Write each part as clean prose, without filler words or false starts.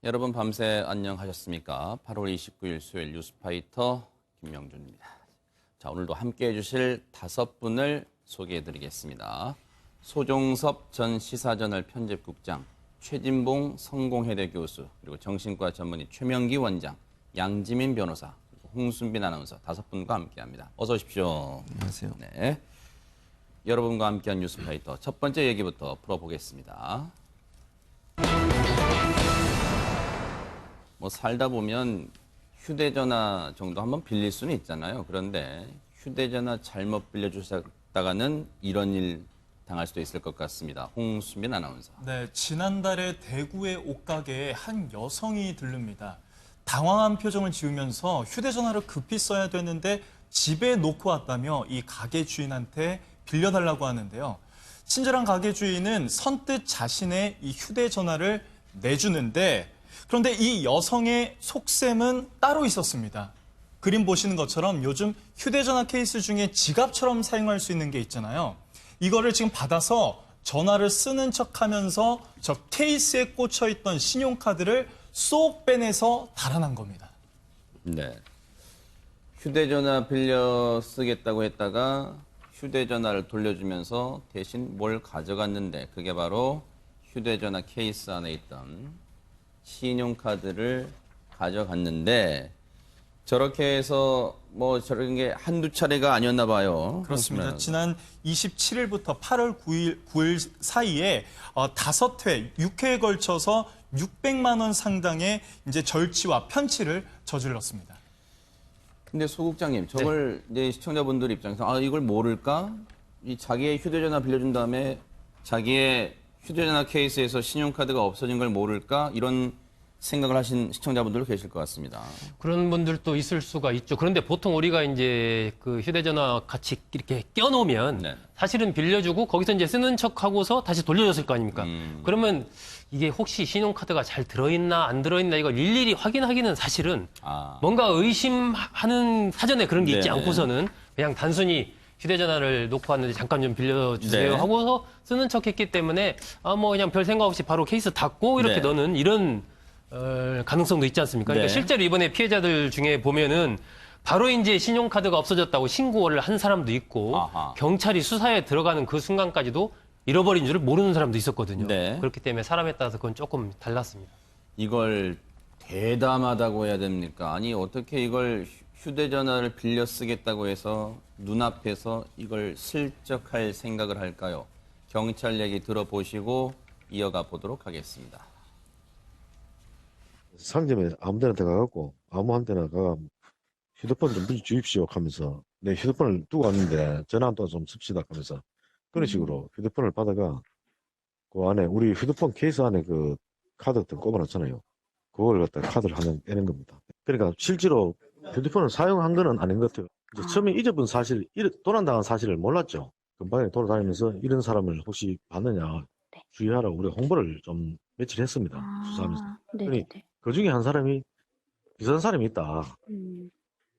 여러분 밤새 안녕하셨습니까? 8월 29일 수요일 뉴스파이터 김명준입니다. 자, 오늘도 함께해 주실 5분을 소개해 드리겠습니다. 소종섭 전 시사저널 편집국장, 최진봉 성공회대 교수, 그리고 정신과 전문의 최명기 원장, 양지민 변호사, 그리고 홍순빈 아나운서 5분과 함께합니다. 어서 오십시오. 안녕하세요. 네, 여러분과 함께한 뉴스파이터 첫 번째 얘기부터 풀어보겠습니다. 뭐 살다 보면 휴대전화 정도 한번 빌릴 수는 있잖아요. 그런데 휴대전화 잘못 빌려주셨다가는 이런 일 당할 수도 있을 것 같습니다. 홍수민 아나운서. 네, 지난달에 대구의 옷가게에 한 여성이 들릅니다. 당황한 표정을 지으면서 휴대전화를 급히 써야 되는데 집에 놓고 왔다며 이 가게 주인한테 빌려달라고 하는데요. 친절한 가게 주인은 선뜻 자신의 이 휴대전화를 내주는데 그런데 이 여성의 속셈은 따로 있었습니다. 그림 보시는 것처럼 요즘 휴대전화 케이스 중에 지갑처럼 사용할 수 있는 게 있잖아요. 이거를 지금 받아서 전화를 쓰는 척하면서 저 케이스에 꽂혀있던 신용카드를 쏙 빼내서 달아난 겁니다. 네. 휴대전화 빌려 쓰겠다고 했다가 휴대전화를 돌려주면서 대신 뭘 가져갔는데 그게 바로 휴대전화 케이스 안에 있던 신용카드를 가져갔는데 저렇게 해서 뭐 저런 게 한두 차례가 아니었나 봐요. 그렇습니다. 지난 27일부터 8월 9일 사이에 5회, 6회에 걸쳐서 600만 원 상당의 이제 절취와 편취를 저질렀습니다. 근데 소 국장님, 저걸 이제 시청자분들 입장에서 아 이걸 모를까? 이 자기의 휴대전화 빌려준 다음에 자기의 휴대전화 케이스에서 신용카드가 없어진 걸 모를까? 이런 생각을 하신 시청자분들도 계실 것 같습니다. 그런 분들도 있을 수가 있죠. 그런데 보통 우리가 이제 그 휴대전화 같이 이렇게 껴놓으면 네. 사실은 빌려주고 거기서 이제 쓰는 척하고서 다시 돌려줬을 거 아닙니까? 그러면 이게 혹시 신용카드가 잘 들어있나 안 들어있나 이걸 일일이 확인하기는 사실은 뭔가 의심하는 사전에 그런 게 있지 네. 않고서는 그냥 단순히 휴대전화를 놓고 왔는데 잠깐 좀 빌려주세요 네. 하고서 쓰는 척했기 때문에 뭐 그냥 별 생각 없이 바로 케이스 닫고 이렇게 네. 넣는 이런 가능성도 있지 않습니까? 그러니까 네. 실제로 이번에 피해자들 중에 보면은 바로 이제 신용카드가 없어졌다고 신고를 한 사람도 있고 아하. 경찰이 수사에 들어가는 그 순간까지도 잃어버린 줄을 모르는 사람도 있었거든요. 네. 그렇기 때문에 사람에 따라서 그건 조금 달랐습니다. 이걸 대담하다고 해야 됩니까? 아니 어떻게 이걸 휴대전화를 빌려 쓰겠다고 해서 눈앞에서 이걸 슬쩍 할 생각을 할까요? 경찰 얘기 들어보시고 이어가 보도록 하겠습니다. 상점에 아무 데나 들어가갖고 아무한테나 가 휴대폰 좀 주십시오 하면서 내 휴대폰을 두고 왔는데 전화 한 통 좀 씁시다 하면서 그런 식으로 휴대폰을 받아가 그 안에 우리 휴대폰 케이스 안에 그 카드 같은 거 꼽아놨잖아요. 그걸 갖다 카드를 하나 빼는 겁니다. 그러니까 실제로 휴대폰을 사용한 거는 아닌 것 같아요. 이제 처음에 잊어본 사실, 도난당한 사실을 몰랐죠. 금방에 돌아다니면서 이런 사람을 혹시 봤느냐 주의하라고 우리가 홍보를 좀 며칠 했습니다. 수사하면서. 네네네. 그 중에 한 사람이 비슷한 사람이 있다. 음.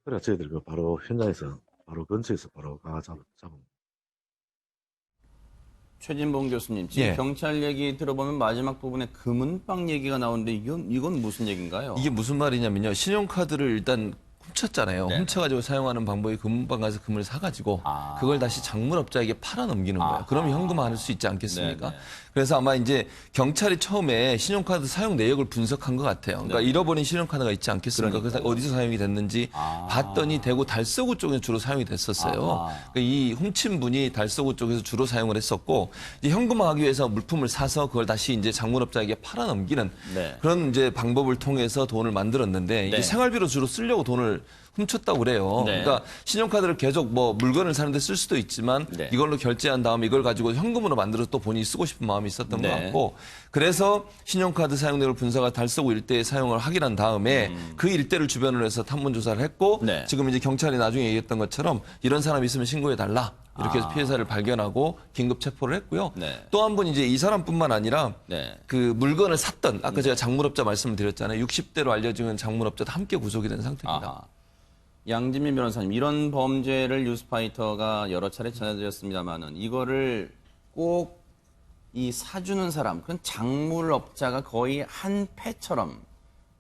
그래서 저희들 그 바로 현장에서 바로 근처에서 바로 가 잡은. 최진봉 교수님, 지금 예. 경찰 얘기 들어보면 마지막 부분에 금은방 얘기가 나오는데 이건 무슨 얘기인가요? 이게 무슨 말이냐면요. 신용카드를 일단 훔쳤잖아요. 네. 훔쳐가지고 사용하는 방법이 금방 가서 금을 사가지고 그걸 다시 장물업자에게 팔아 넘기는 거예요. 그러면 현금화할 수 있지 않겠습니까? 네네. 그래서 아마 이제 경찰이 처음에 신용카드 사용 내역을 분석한 것 같아요. 그러니까 네. 잃어버린 신용카드가 있지 않겠습니까? 그래서 어디서 사용이 됐는지 봤더니 대구 달서구 쪽에 주로 사용이 됐었어요. 그러니까 이 훔친 분이 달서구 쪽에서 주로 사용을 했었고 이제 현금화하기 위해서 물품을 사서 그걸 다시 이제 장물업자에게 팔아 넘기는 네. 그런 이제 방법을 통해서 돈을 만들었는데 이제 네. 생활비로 주로 쓰려고 돈을 훔쳤다고 그래요. 네. 그러니까 신용카드를 계속 뭐 물건을 사는데 쓸 수도 있지만 네. 이걸로 결제한 다음에 이걸 가지고 현금으로 만들어서 또 본인이 쓰고 싶은 마음이 있었던 네. 것 같고 그래서 신용카드 사용 내역을 분석한 달서구 일대에 사용을 확인한 다음에 그 일대를 주변으로 해서 탐문 조사를 했고 네. 지금 이제 경찰이 나중에 얘기했던 것처럼 이런 사람이 있으면 신고해 달라 이렇게 해서 피해자를 발견하고 긴급 체포를 했고요. 네. 또 한 분 이제 이 사람뿐만 아니라 네. 그 물건을 샀던 아까 제가 장물업자 말씀을 드렸잖아요. 60대로 알려지는 장물업자도 함께 구속이 된 상태입니다. 아하. 양지민 변호사님, 이런 범죄를 뉴스파이터가 여러 차례 전해드렸습니다만은 이거를 꼭 이 사주는 사람, 그런 장물업자가 거의 한 패처럼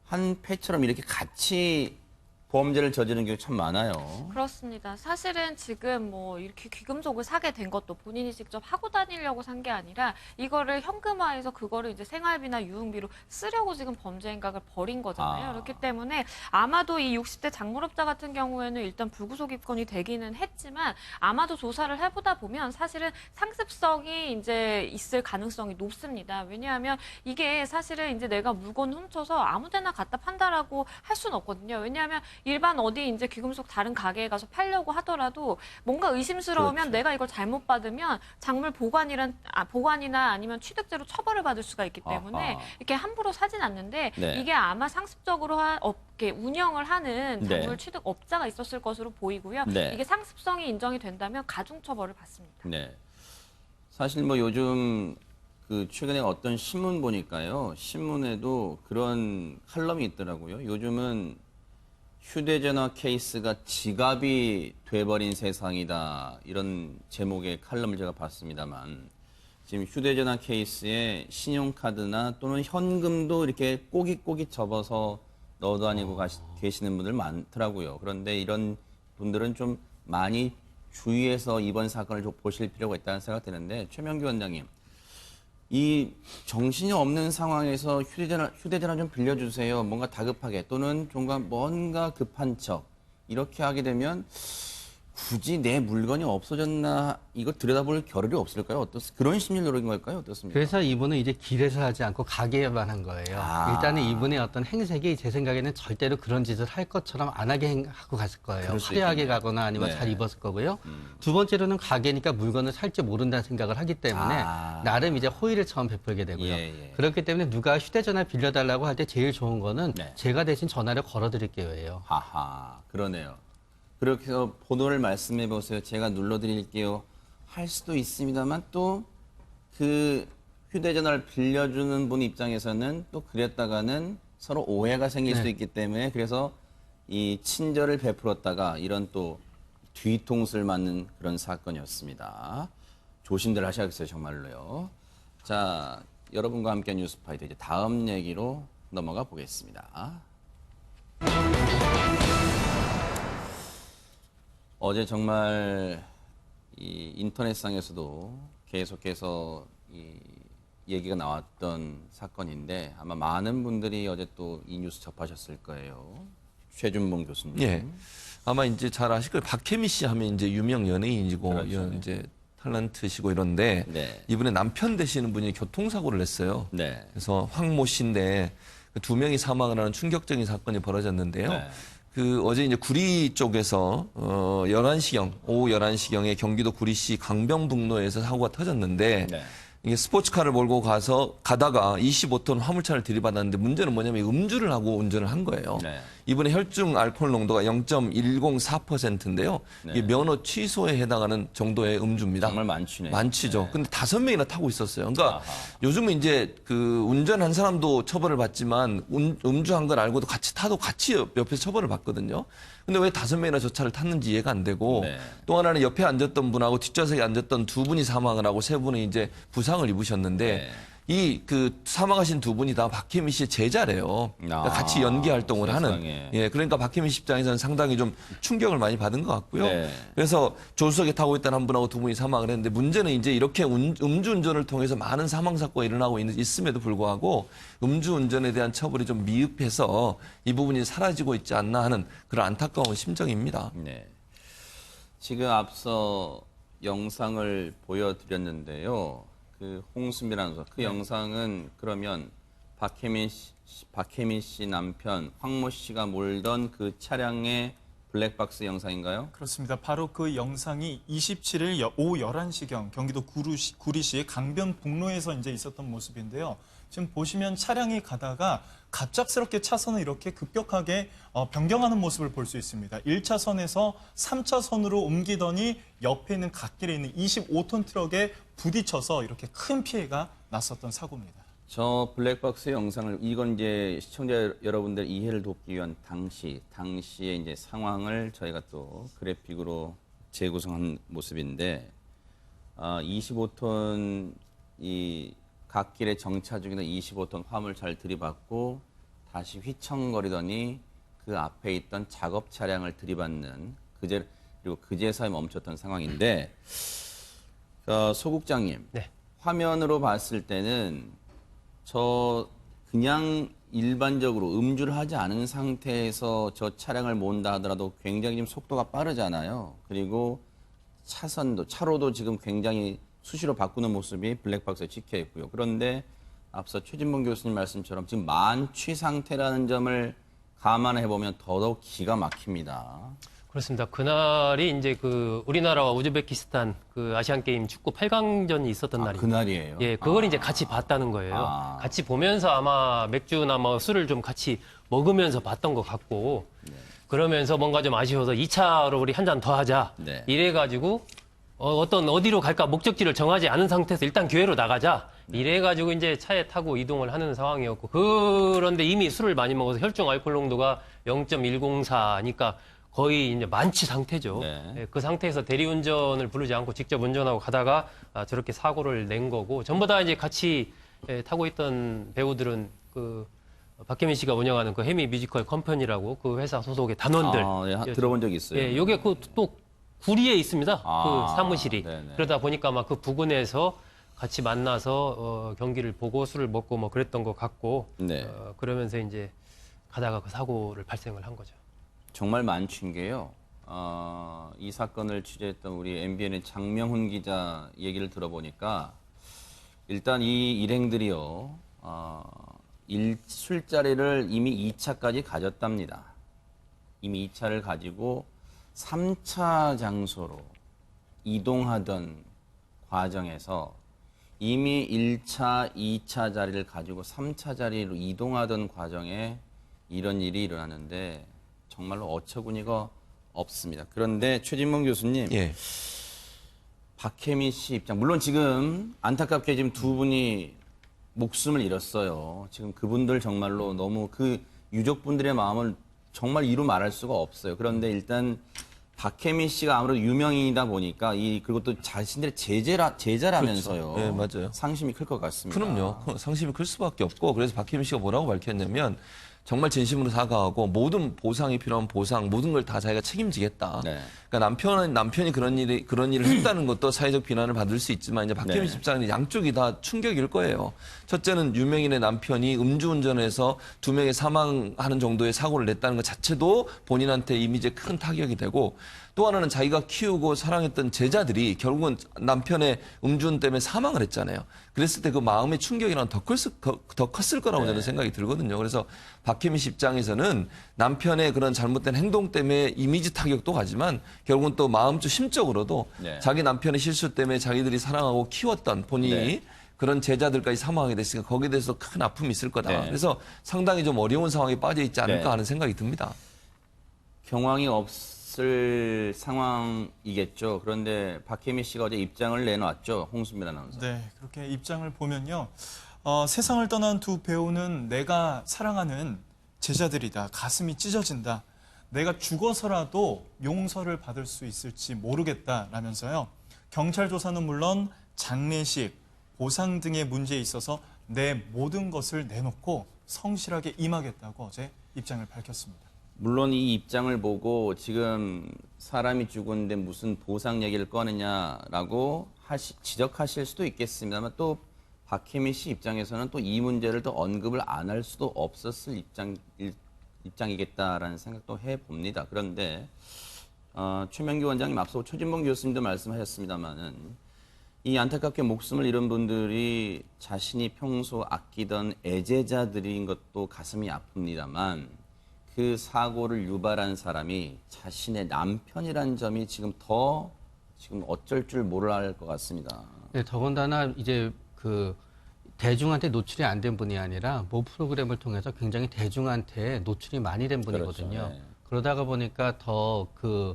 한 패처럼 이렇게 같이 범죄를 저지르는 경우 참 많아요. 그렇습니다. 사실은 지금 뭐 이렇게 귀금속을 사게 된 것도 본인이 직접 하고 다니려고 산 게 아니라 이거를 현금화해서 그거를 이제 생활비나 유흥비로 쓰려고 지금 범죄 행각을 벌인 거잖아요. 그렇기 때문에 아마도 이 60대 작물업자 같은 경우에는 일단 불구속 입건이 되기는 했지만 아마도 조사를 해보다 보면 사실은 상습성이 이제 있을 가능성이 높습니다. 왜냐하면 이게 사실은 이제 내가 물건 훔쳐서 아무데나 갖다 판다라고 할 수는 없거든요. 왜냐하면 일반 어디 이제 귀금속 다른 가게에 가서 팔려고 하더라도 뭔가 의심스러우면 그렇죠. 내가 이걸 잘못 받으면 작물 보관이나 아니면 취득죄로 처벌을 받을 수가 있기 때문에 아하. 이렇게 함부로 사진 않는데 네. 이게 아마 상습적으로 이렇게 운영을 하는 네. 작물 취득업자가 있었을 것으로 보이고요. 네. 이게 상습성이 인정이 된다면 가중처벌을 받습니다. 네. 사실 뭐 요즘 그 최근에 어떤 신문 보니까요. 신문에도 그런 칼럼이 있더라고요. 요즘은 휴대전화 케이스가 지갑이 돼버린 세상이다. 이런 제목의 칼럼을 제가 봤습니다만 지금 휴대전화 케이스에 신용카드나 또는 현금도 이렇게 꼬깃꼬깃 접어서 넣어 다니고 계시는 분들 많더라고요. 그런데 이런 분들은 좀 많이 주의해서 이번 사건을 좀 보실 필요가 있다는 생각이 드는데 최명규 원장님. 이 정신이 없는 상황에서 휴대전화 좀 빌려주세요. 뭔가 다급하게 또는 뭔가 급한 척 이렇게 하게 되면 굳이 내 물건이 없어졌나 이거 들여다볼 겨를이 없을까요? 그런 심리 노력인 걸까요? 어떻습니까? 그래서 이분은 이제 길에서 하지 않고 가게에만 한 거예요. 일단은 이분의 어떤 행색이 제 생각에는 절대로 그런 짓을 할 것처럼 안 하게 하고 갔을 거예요. 그럴 수 화려하게 있겠네요. 가거나 아니면 네. 잘 입었을 거고요. 두 번째로는 가게니까 물건을 살지 모른다는 생각을 하기 때문에 나름 이제 호의를 처음 베풀게 되고요. 예. 그렇기 때문에 누가 휴대전화 빌려달라고 할 때 제일 좋은 거는 네. 제가 대신 전화를 걸어드릴게요예요. 하하, 그러네요. 그렇게 해서 번호를 말씀해 보세요. 제가 눌러드릴게요. 할 수도 있습니다만 또 그 휴대전화를 빌려주는 분 입장에서는 또 그랬다가는 서로 오해가 생길 수도 있기 때문에 그래서 이 친절을 베풀었다가 이런 또 뒤통수를 맞는 그런 사건이었습니다. 조심들 하셔야겠어요, 정말로요. 자, 여러분과 함께 뉴스파이터 이제 다음 얘기로 넘어가 보겠습니다. 어제 정말 이 인터넷상에서도 계속해서 이 얘기가 나왔던 사건인데 아마 많은 분들이 어제 또 이 뉴스 접하셨을 거예요. 최준봉 교수님. 예. 아마 이제 잘 아실 거예요. 박혜미 씨 하면 이제 유명 연예인이고 그렇죠. 이제 탤런트시고 이런데 네. 이분의 남편 되시는 분이 교통사고를 냈어요. 네. 그래서 황모 씨인데 그 두 명이 사망을 하는 충격적인 사건이 벌어졌는데요. 네. 그 어제 이제 구리 쪽에서 11시경 오후 11시경에 경기도 구리시 강변북로에서 사고가 터졌는데 네. 이게 스포츠카를 몰고 가다가 25톤 화물차를 들이받았는데 문제는 뭐냐면 음주를 하고 운전을 한 거예요. 네. 이번에 혈중 알코올 농도가 0.104%인데요. 이게 면허 취소에 해당하는 정도의 음주입니다. 정말 많지네요. 많지죠. 네. 근데 5명이나 타고 있었어요. 그러니까 아하. 요즘은 이제 그 운전한 사람도 처벌을 받지만 음주한 걸 알고도 같이 타도 같이 옆에서 처벌을 받거든요. 근데 왜 5명이나 저 차를 탔는지 이해가 안 되고 네. 또 하나는 옆에 앉았던 분하고 뒷좌석에 앉았던 두 분이 사망을 하고 세 분이 이제 부상을 입으셨는데 네. 이 그 사망하신 두 분이 다 박혜미 씨의 제자래요. 그러니까 같이 연기 활동을 하는. 세상에. 예, 그러니까 박혜미 씨 입장에서는 상당히 좀 충격을 많이 받은 것 같고요. 네. 그래서 조수석에 타고 있던 한 분하고 두 분이 사망을 했는데 문제는 이제 이렇게 음주운전을 통해서 많은 사망 사고가 일어나고 있음에도 불구하고 음주운전에 대한 처벌이 좀 미흡해서 이 부분이 사라지고 있지 않나 하는 그런 안타까운 심정입니다. 네. 지금 앞서 영상을 보여드렸는데요. 그 홍수민 아나운서 그 영상은 그러면 박혜민 씨 남편 황모 씨가 몰던 그 차량의 블랙박스 영상인가요? 그렇습니다. 바로 그 영상이 27일 오후 11시경 경기도 구리시 강변북로에서 이제 있었던 모습인데요. 지금 보시면 차량이 가다가 갑작스럽게 차선을 이렇게 급격하게 변경하는 모습을 볼 수 있습니다. 1차선에서 3차선으로 옮기더니 옆에 있는 갓길에 있는 25톤 트럭에 부딪혀서 이렇게 큰 피해가 났었던 사고입니다. 저 블랙박스 영상을 이건 이제 시청자 여러분들 이해를 돕기 위한 당시의 이제 상황을 저희가 또 그래픽으로 재구성한 모습인데 25톤 이 갓길에 정차 중이던 25톤 화물차를 들이받고 다시 휘청거리더니 그 앞에 있던 작업 차량을 들이받는 그리고 그제서야 멈췄던 상황인데 소 국장님 네. 화면으로 봤을 때는 저 그냥 일반적으로 음주를 하지 않은 상태에서 저 차량을 몬다 하더라도 굉장히 좀 속도가 빠르잖아요. 그리고 차로도 지금 굉장히 수시로 바꾸는 모습이 블랙박스에 찍혀 있고요. 그런데 앞서 최진봉 교수님 말씀처럼 지금 만취 상태라는 점을 감안해 보면 더더욱 기가 막힙니다. 그렇습니다. 그날이 이제 그 우리나라와 우즈베키스탄 그 아시안 게임 축구 8강전이 있었던 날입니다. 그날이에요. 예, 그걸 이제 같이 봤다는 거예요. 아. 같이 보면서 아마 맥주나 뭐 술을 좀 같이 먹으면서 봤던 것 같고, 그러면서 뭔가 좀 아쉬워서 2차로 우리 한 잔 더 하자. 네. 이래가지고 어디로 갈까 목적지를 정하지 않은 상태에서 일단 교회로 나가자. 이래가지고 이제 차에 타고 이동을 하는 상황이었고, 그런데 이미 술을 많이 먹어서 혈중 알코올 농도가 0.104니까 거의 이제 만취 상태죠. 네. 예, 그 상태에서 대리운전을 부르지 않고 직접 운전하고 가다가 저렇게 사고를 낸 거고, 전부 다 이제 같이 타고 있던 배우들은 그 박혜민 씨가 운영하는 그 해미 뮤지컬 컴퍼니라고 그 회사 소속의 단원들. 예, 들어본 적 있어요. 예, 요게 그 또 구리에 있습니다. 아, 그 사무실이. 네네. 그러다 보니까 아마 그 부근에서 같이 만나서 경기를 보고 술을 먹고 뭐 그랬던 것 같고, 네. 그러면서 이제 가다가 그 사고를 발생을 한 거죠. 정말 만취인 게요. 이 사건을 취재했던 우리 MBN의 장명훈 기자 얘기를 들어보니까 일단 이 일행들이요. 술자리를 이미 2차까지 가졌답니다. 이미 2차를 가지고 3차 장소로 이동하던 과정에서 이미 1차, 2차 자리를 가지고 3차 자리로 이동하던 과정에 이런 일이 일어나는데 정말로 어처구니가 없습니다. 그런데 최진봉 교수님, 예. 박혜민 씨 입장, 물론 지금 안타깝게 지금 두 분이 목숨을 잃었어요. 지금 그분들 정말로 너무 그 유족분들의 마음을 정말 이루 말할 수가 없어요. 그런데 일단 박혜민 씨가 아무래도 유명인이다 보니까 그리고 또 자신들의 제자라면서요. 그렇죠. 네, 맞아요. 상심이 클 것 같습니다. 그럼요. 상심이 클 수밖에 없고, 그래서 박혜민 씨가 뭐라고 밝혔냐면 정말 진심으로 사과하고 모든 보상이 필요한 보상, 모든 걸 다 자기가 책임지겠다. 네. 그러니까 남편이 그런 일을 했다는 것도 사회적 비난을 받을 수 있지만, 이제 박혜민 씨 입장은 양쪽이 다 충격일 거예요. 첫째는 유명인의 남편이 음주운전해서 2명이 사망하는 정도의 사고를 냈다는 것 자체도 본인한테 이미지에 큰 타격이 되고, 또 하나는 자기가 키우고 사랑했던 제자들이 결국은 남편의 음주운 때문에 사망을 했잖아요. 그랬을 때 그 마음의 충격이란 더 컸을 거라고 저는 생각이 들거든요. 그래서 박혜민 씨 입장에서는 남편의 그런 잘못된 행동 때문에 이미지 타격도 가지만 결국은 또 마음적 심적으로도 네. 자기 남편의 실수 때문에 자기들이 사랑하고 키웠던 본인이 네. 그런 제자들까지 사망하게 됐으니까 거기에 대해서 큰 아픔이 있을 거다. 네. 그래서 상당히 좀 어려운 상황에 빠져 있지 않을까 네. 하는 생각이 듭니다. 경황이 없을 상황이겠죠. 그런데 박혜민 씨가 어제 입장을 내놨죠. 홍수민 아나운서. 네, 그렇게 입장을 보면요. 세상을 떠난 두 배우는 내가 사랑하는 제자들이다. 가슴이 찢어진다. 내가 죽어서라도 용서를 받을 수 있을지 모르겠다라면서요. 경찰 조사는 물론 장례식, 보상 등의 문제에 있어서 내 모든 것을 내놓고 성실하게 임하겠다고 어제 입장을 밝혔습니다. 물론 이 입장을 보고 지금 사람이 죽었는데 무슨 보상 얘기를 꺼내냐라고 지적하실 수도 있겠습니다만 또 박혜민 씨 입장에서는 또 이 문제를 더 언급을 안 할 수도 없었을 입장이겠다라는 생각도 해봅니다. 그런데 최명규 원장님 앞서 최진봉 교수님도 말씀하셨습니다마는 이 안타깝게 목숨을 잃은 분들이 자신이 평소 아끼던 애제자들인 것도 가슴이 아픕니다만 그 사고를 유발한 사람이 자신의 남편이라는 점이 지금 어쩔 줄 몰라 할 것 같습니다. 네, 더군다나 이제 그 대중한테 노출이 안 된 분이 아니라 모 프로그램을 통해서 굉장히 대중한테 노출이 많이 된 분이거든요. 그렇죠, 네. 그러다가 보니까 더 그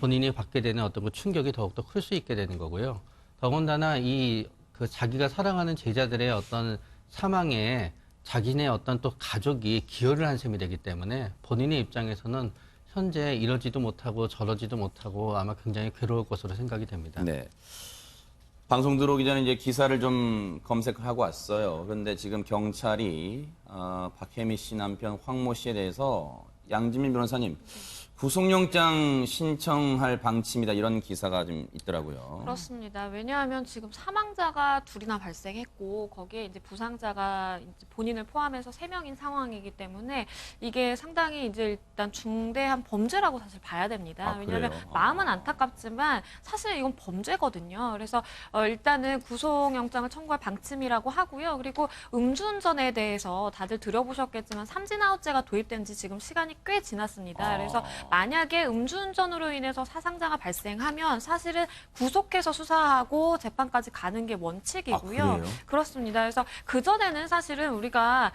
본인이 받게 되는 어떤 그 충격이 더욱더 클 수 있게 되는 거고요. 더군다나 그 자기가 사랑하는 제자들의 어떤 사망에 자기네 어떤 또 가족이 기여를 한 셈이 되기 때문에 본인의 입장에서는 현재 이러지도 못하고 저러지도 못하고 아마 굉장히 괴로울 것으로 생각이 됩니다. 네. 방송 들어오기 전에 이제 기사를 좀 검색을 하고 왔어요. 그런데 지금 경찰이 박혜미 씨 남편 황모 씨에 대해서 양지민 변호사님 구속영장 신청할 방침이다 이런 기사가 좀 있더라고요. 그렇습니다. 왜냐하면 지금 사망자가 둘이나 발생했고 거기에 이제 부상자가 이제 본인을 포함해서 3명인 상황이기 때문에 이게 상당히 이제 일단 중대한 범죄라고 사실 봐야 됩니다. 왜냐하면 그래요? 마음은 안타깝지만 사실 이건 범죄거든요. 그래서 일단은 구속영장을 청구할 방침이라고 하고요. 그리고 음주운전에 대해서 다들 들어보셨겠지만 삼진아웃제가 도입된 지 지금 시간이 꽤 지났습니다. 그래서 만약에 음주운전으로 인해서 사상자가 발생하면 사실은 구속해서 수사하고 재판까지 가는 게 원칙이고요. 아, 그래요? 그렇습니다. 그래서 그전에는 사실은 우리가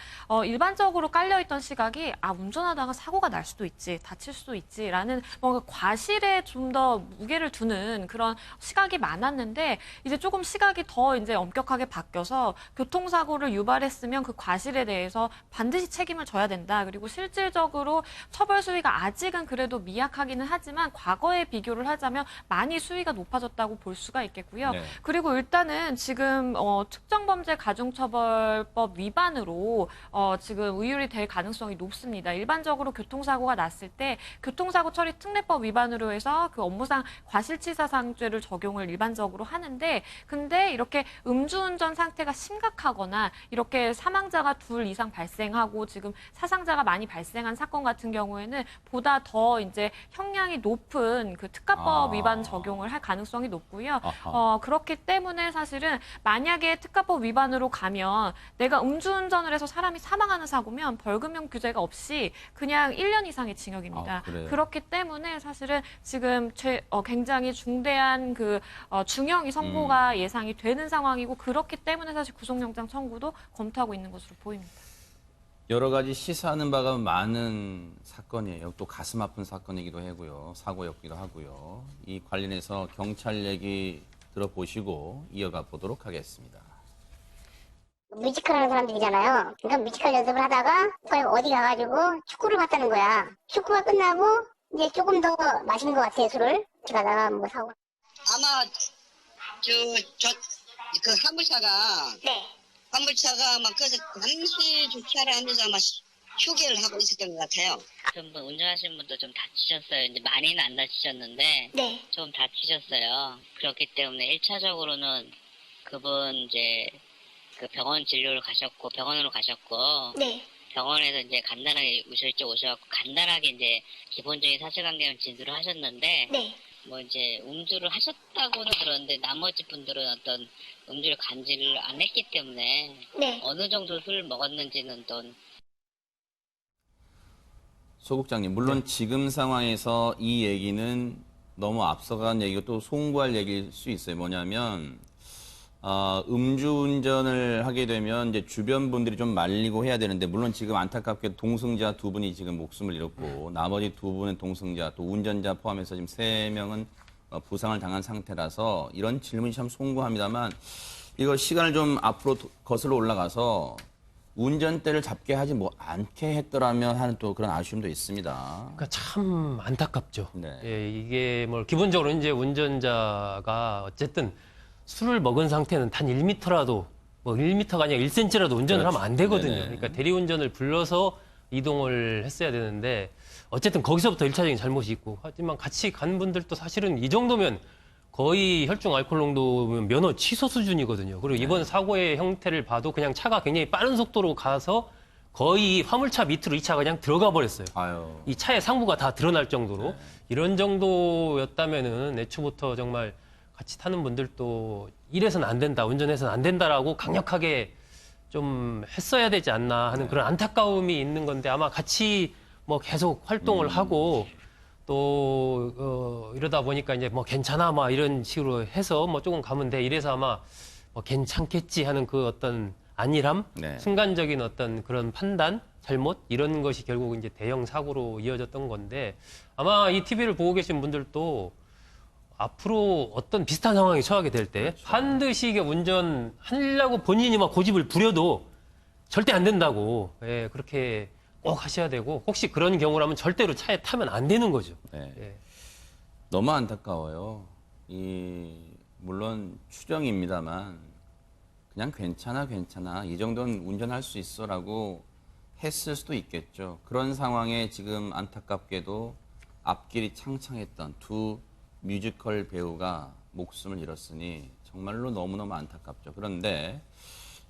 일반적으로 깔려있던 시각이 운전하다가 사고가 날 수도 있지, 다칠 수도 있지라는 뭔가 과실에 좀 더 무게를 두는 그런 시각이 많았는데 이제 조금 시각이 더 이제 엄격하게 바뀌어서 교통사고를 유발했으면 그 과실에 대해서 반드시 책임을 져야 된다. 그리고 실질적으로 처벌 수위가 아직은 그래도 미약하기는 하지만 과거에 비교를 하자면 많이 수위가 높아졌다고 볼 수가 있겠고요. 네. 그리고 일단은 지금 특정범죄 가중처벌법 위반으로 지금 의율이 될 가능성이 높습니다. 일반적으로 교통사고가 났을 때 교통사고 처리 특례법 위반으로 해서 그 업무상 과실치사상죄를 적용을 일반적으로 하는데 근데 이렇게 음주운전 상태가 심각하거나 이렇게 사망자가 2 이상 발생하고 지금 사상자가 많이 발생한 사건 같은 경우에는 보다 더 이제 형량이 높은 그 특가법 위반 적용을 할 가능성이 높고요. 그렇기 때문에 사실은 만약에 특가법 위반으로 가면 내가 음주운전을 해서 사람이 사망하는 사고면 벌금형 규제가 없이 그냥 1년 이상의 징역입니다. 그렇기 때문에 사실은 지금 굉장히 중대한 그 중형이 선고가 예상이 되는 상황이고 그렇기 때문에 사실 구속영장 청구도 검토하고 있는 것으로 보입니다. 여러 가지 시사하는 바가 많은 사건이에요. 또 가슴 아픈 사건이기도 하고요. 사고였기도 하고요. 이 관련해서 경찰 얘기 들어보시고 이어가 보도록 하겠습니다. 뮤지컬 하는 사람들이잖아요. 그러니까 뮤지컬 연습을 하다가 어디 가가지고 축구를 봤다는 거야. 축구가 끝나고 이제 조금 더 마신 것 같아요, 술을. 가다가 뭐 사고. 아마 그 화물차가 네. 아마 그래서 잠시 주차를 하면서 아마 휴게를 하고 있었던 것 같아요. 전분 운전하신 분도 좀 다치셨어요. 이제 많이는 안 다치셨는데 네. 좀 다치셨어요. 그렇기 때문에 1차적으로는 그분 이제 그 병원으로 가셨고 네. 병원에서 이제 간단하게 오셔갖고 간단하게 이제 기본적인 사실관계는 진술을 하셨는데 네. 뭐 이제 음주를 하셨다고는 들었는데 나머지 분들은 어떤 음주를 감지를 안 했기 때문에 네. 어느 정도 술을 먹었는지는 또 소 국장님, 물론 지금 상황에서 이 얘기는 너무 앞서간 얘기고 또 송구할 얘기일 수 있어요. 뭐냐면 음주운전을 하게 되면 이제 주변 분들이 좀 말리고 해야 되는데 물론 지금 안타깝게 동승자 2분이 지금 목숨을 잃었고 나머지 2분은 동승자 또 운전자 포함해서 지금 3명은 부상을 당한 상태라서 이런 질문이 참 송구합니다만 이거 시간을 좀 앞으로 거슬러 올라가서 운전대를 잡게 하지 않게 했더라면 하는 또 그런 아쉬움도 있습니다. 그러니까 참 안타깝죠. 네. 예, 이게 뭐 기본적으로 이제 운전자가 어쨌든 술을 먹은 상태는 단 1m라도 뭐 1m가 아니라 1cm라도 운전을 하면 안 되거든요. 네네. 그러니까 대리운전을 불러서 이동을 했어야 되는데 어쨌든 거기서부터 1차적인 잘못이 있고 하지만 같이 간 분들도 사실은 이 정도면 거의 혈중 알코올 농도면 면허 취소 수준이거든요. 그리고 이번 사고의 형태를 봐도 그냥 차가 굉장히 빠른 속도로 가서 거의 화물차 밑으로 이 차가 그냥 들어가 버렸어요. 이 차의 상부가 다 드러날 정도로 이런 정도였다면은 애초부터 정말 같이 타는 분들도 이래서는 안 된다, 운전해서는 안 된다라고 강력하게 좀 했어야 되지 않나 하는 그런 안타까움이 있는 건데 아마 같이 뭐 계속 활동을 하고 또 이러다 보니까 이제 뭐 괜찮아 막 이런 식으로 해서 뭐 조금 가면 돼 이래서 아마 뭐 괜찮겠지 하는 그 어떤 안일함, 순간적인 어떤 그런 판단, 잘못 이런 것이 결국 이제 대형 사고로 이어졌던 건데 아마 이 TV를 보고 계신 분들도 앞으로 어떤 비슷한 상황에 처하게 될 때 반드시 이게 운전하려고 본인이 막 고집을 부려도 절대 안 된다고 그렇게 꼭 하셔야 되고 혹시 그런 경우라면 절대로 차에 타면 안 되는 거죠. 네. 너무 안타까워요. 이 물론 추정입니다만 그냥 괜찮아 이 정도는 운전할 수 있어라고 했을 수도 있겠죠. 그런 상황에 지금 안타깝게도 앞길이 창창했던 두 뮤지컬 배우가 목숨을 잃었으니 정말로 너무너무 안타깝죠. 그런데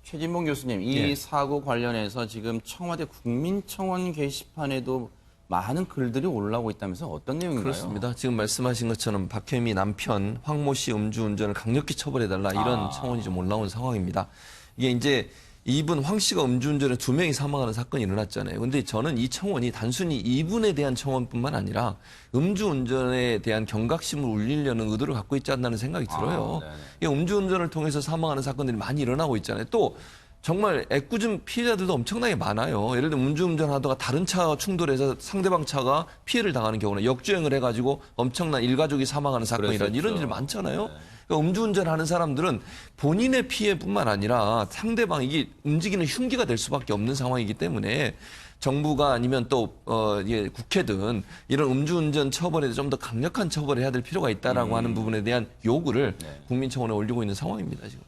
최진봉 교수님, 이 사고 관련해서 지금 청와대 국민청원 게시판에도 많은 글들이 올라오고 있다면서 어떤 내용인가요? 그렇습니다. 지금 말씀하신 것처럼 박혜미 남편 황모 씨 음주운전을 강력히 처벌해달라 이런 청원이 좀 올라온 상황입니다. 이게 이제 이분 황 씨가 음주운전에 2명이 사망하는 사건이 일어났잖아요. 근데 저는 이 청원이 단순히 이분에 대한 청원뿐만 아니라 음주운전에 대한 경각심을 울리려는 의도를 갖고 있지 않나는 생각이 들어요. 음주운전을 통해서 사망하는 사건들이 많이 일어나고 있잖아요. 또 정말 애꿎은 피해자들도 엄청나게 많아요. 예를 들면 음주운전하다가 다른 차와 충돌해서 상대방 차가 피해를 당하는 경우는 역주행을 해가지고 엄청난 일가족이 사망하는 사건이란 이런 일이 많잖아요. 그러니까 음주운전하는 사람들은 본인의 피해뿐만 아니라 상대방 이게 움직이는 흉기가 될 수밖에 없는 상황이기 때문에 정부가 아니면 또 국회든 이런 음주운전 처벌에 좀 더 강력한 처벌을 해야 될 필요가 있다라고 하는 부분에 대한 요구를 국민청원에 올리고 있는 상황입니다 지금.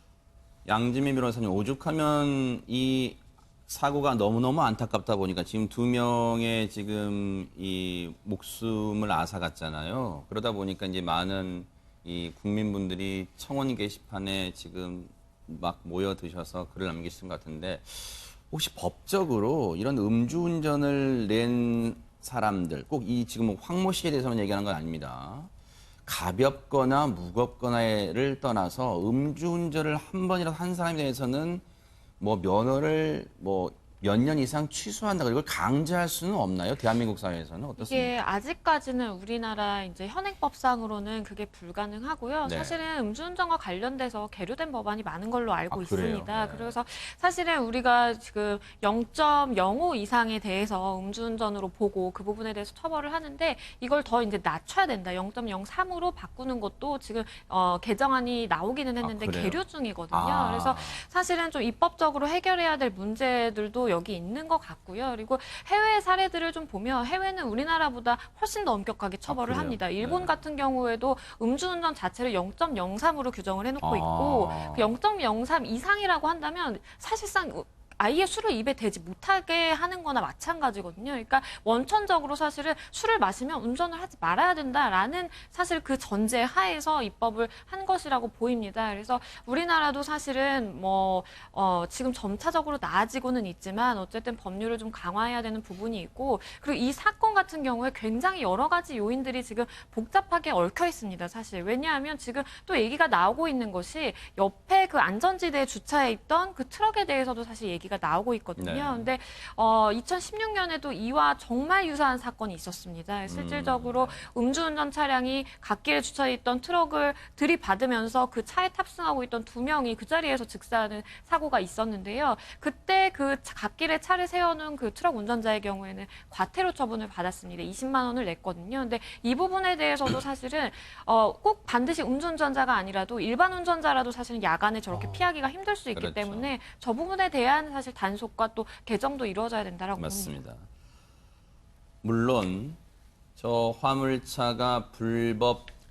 양지민 변호사님, 오죽하면 이 사고가 너무너무 안타깝다 보니까 지금 2명의 지금 이 목숨을 앗아갔잖아요. 그러다 보니까 이제 많은 이 국민분들이 청원 게시판에 지금 막 모여드셔서 글을 남기신 것 같은데 혹시 법적으로 이런 음주운전을 낸 사람들, 꼭 이 지금 황모 씨에 대해서만 얘기하는 건 아닙니다. 가볍거나 무겁거나를 떠나서 음주운전을 한 번이라도 한 사람에 대해서는 뭐 면허를 뭐 몇 년 이상 취소한다, 그리고 강제할 수는 없나요? 대한민국 사회에서는 어떻습니까? 이게 아직까지는 우리나라 이제 현행법상으로는 그게 불가능하고요. 네. 사실은 음주운전과 관련돼서 계류된 법안이 많은 걸로 알고 그래요? 있습니다. 네. 그래서 사실은 우리가 지금 0.05 이상에 대해서 음주운전으로 보고 그 부분에 대해서 처벌을 하는데 이걸 더 이제 낮춰야 된다. 0.03으로 바꾸는 것도 지금 개정안이 나오기는 했는데 계류 중이거든요. 그래서 사실은 좀 입법적으로 해결해야 될 문제들도 여기 있는 것 같고요. 그리고 해외 사례들을 좀 보면 해외는 우리나라보다 훨씬 더 엄격하게 처벌을 합니다. 일본 같은 경우에도 음주운전 자체를 0.03으로 규정을 해놓고 있고 그 0.03 이상이라고 한다면 사실상 아예 술을 입에 대지 못하게 하는 거나 마찬가지거든요. 그러니까 원천적으로 사실은 술을 마시면 운전을 하지 말아야 된다라는 사실 그 전제 하에서 입법을 한 것이라고 보입니다. 그래서 우리나라도 사실은 지금 점차적으로 나아지고는 있지만 어쨌든 법률을 좀 강화해야 되는 부분이 있고, 그리고 이 사건 같은 경우에 굉장히 여러 가지 요인들이 지금 복잡하게 얽혀 있습니다. 사실. 왜냐하면 지금 또 얘기가 나오고 있는 것이 옆에 그 안전지대에 주차해 있던 그 트럭에 대해서도 사실 얘기가 나오고 있거든요. 근데 2016년에도 이와 정말 유사한 사건이 있었습니다. 실질적으로 음주운전 차량이 갓길에 주차해 있던 트럭을 들이받으면서 그 차에 탑승하고 있던 2명이 그 자리에서 즉사하는 사고가 있었는데요. 그때 그 갓길에 차를 세워놓은 그 트럭 운전자의 경우에는 과태료 처분을 받았습니다. 20만 원을 냈거든요. 근데 이 부분에 대해서도 사실은 꼭 반드시 음주운전자가 아니라도 일반 운전자라도 사실은 야간에 저렇게 피하기가 힘들 수 있기 때문에 저 부분에 대한 사실 단속과 또 개정도 이루어져야 된다라고 맞습니다. 봅니다. 물론 저 화물차가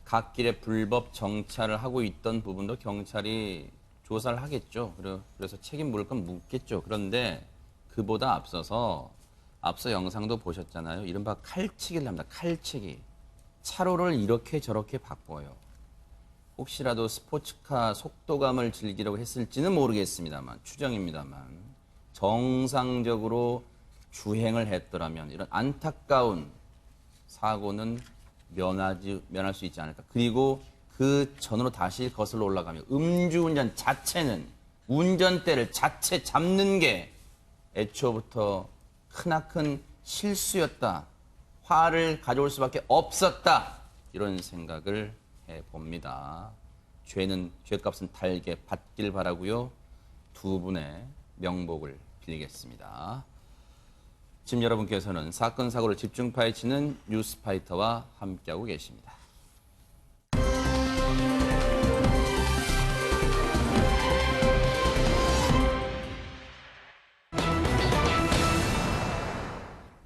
갓길에 불법 정차를 하고 있던 부분도 경찰이 조사를 하겠죠. 그래서 책임 물을 건 묻겠죠. 그런데 그보다 앞서 영상도 보셨잖아요. 이른바 칼치기를 합니다. 칼치기. 차로를 이렇게 저렇게 바꿔요. 혹시라도 스포츠카 속도감을 즐기려고 했을지는 모르겠습니다만, 추정입니다만, 정상적으로 주행을 했더라면 이런 안타까운 사고는 면할 수 있지 않을까. 그리고 그 전으로 다시 거슬러 올라가면 음주운전 자체는 운전대를 자체 잡는 게 애초부터 크나큰 실수였다. 화를 가져올 수밖에 없었다. 이런 생각을 해봅니다. 죄값은 달게 받길 바라고요. 두 분의 명복을 빌겠습니다. 지금 여러분께서는 사건 사고를 집중 파헤치는 뉴스파이터와 함께하고 계십니다.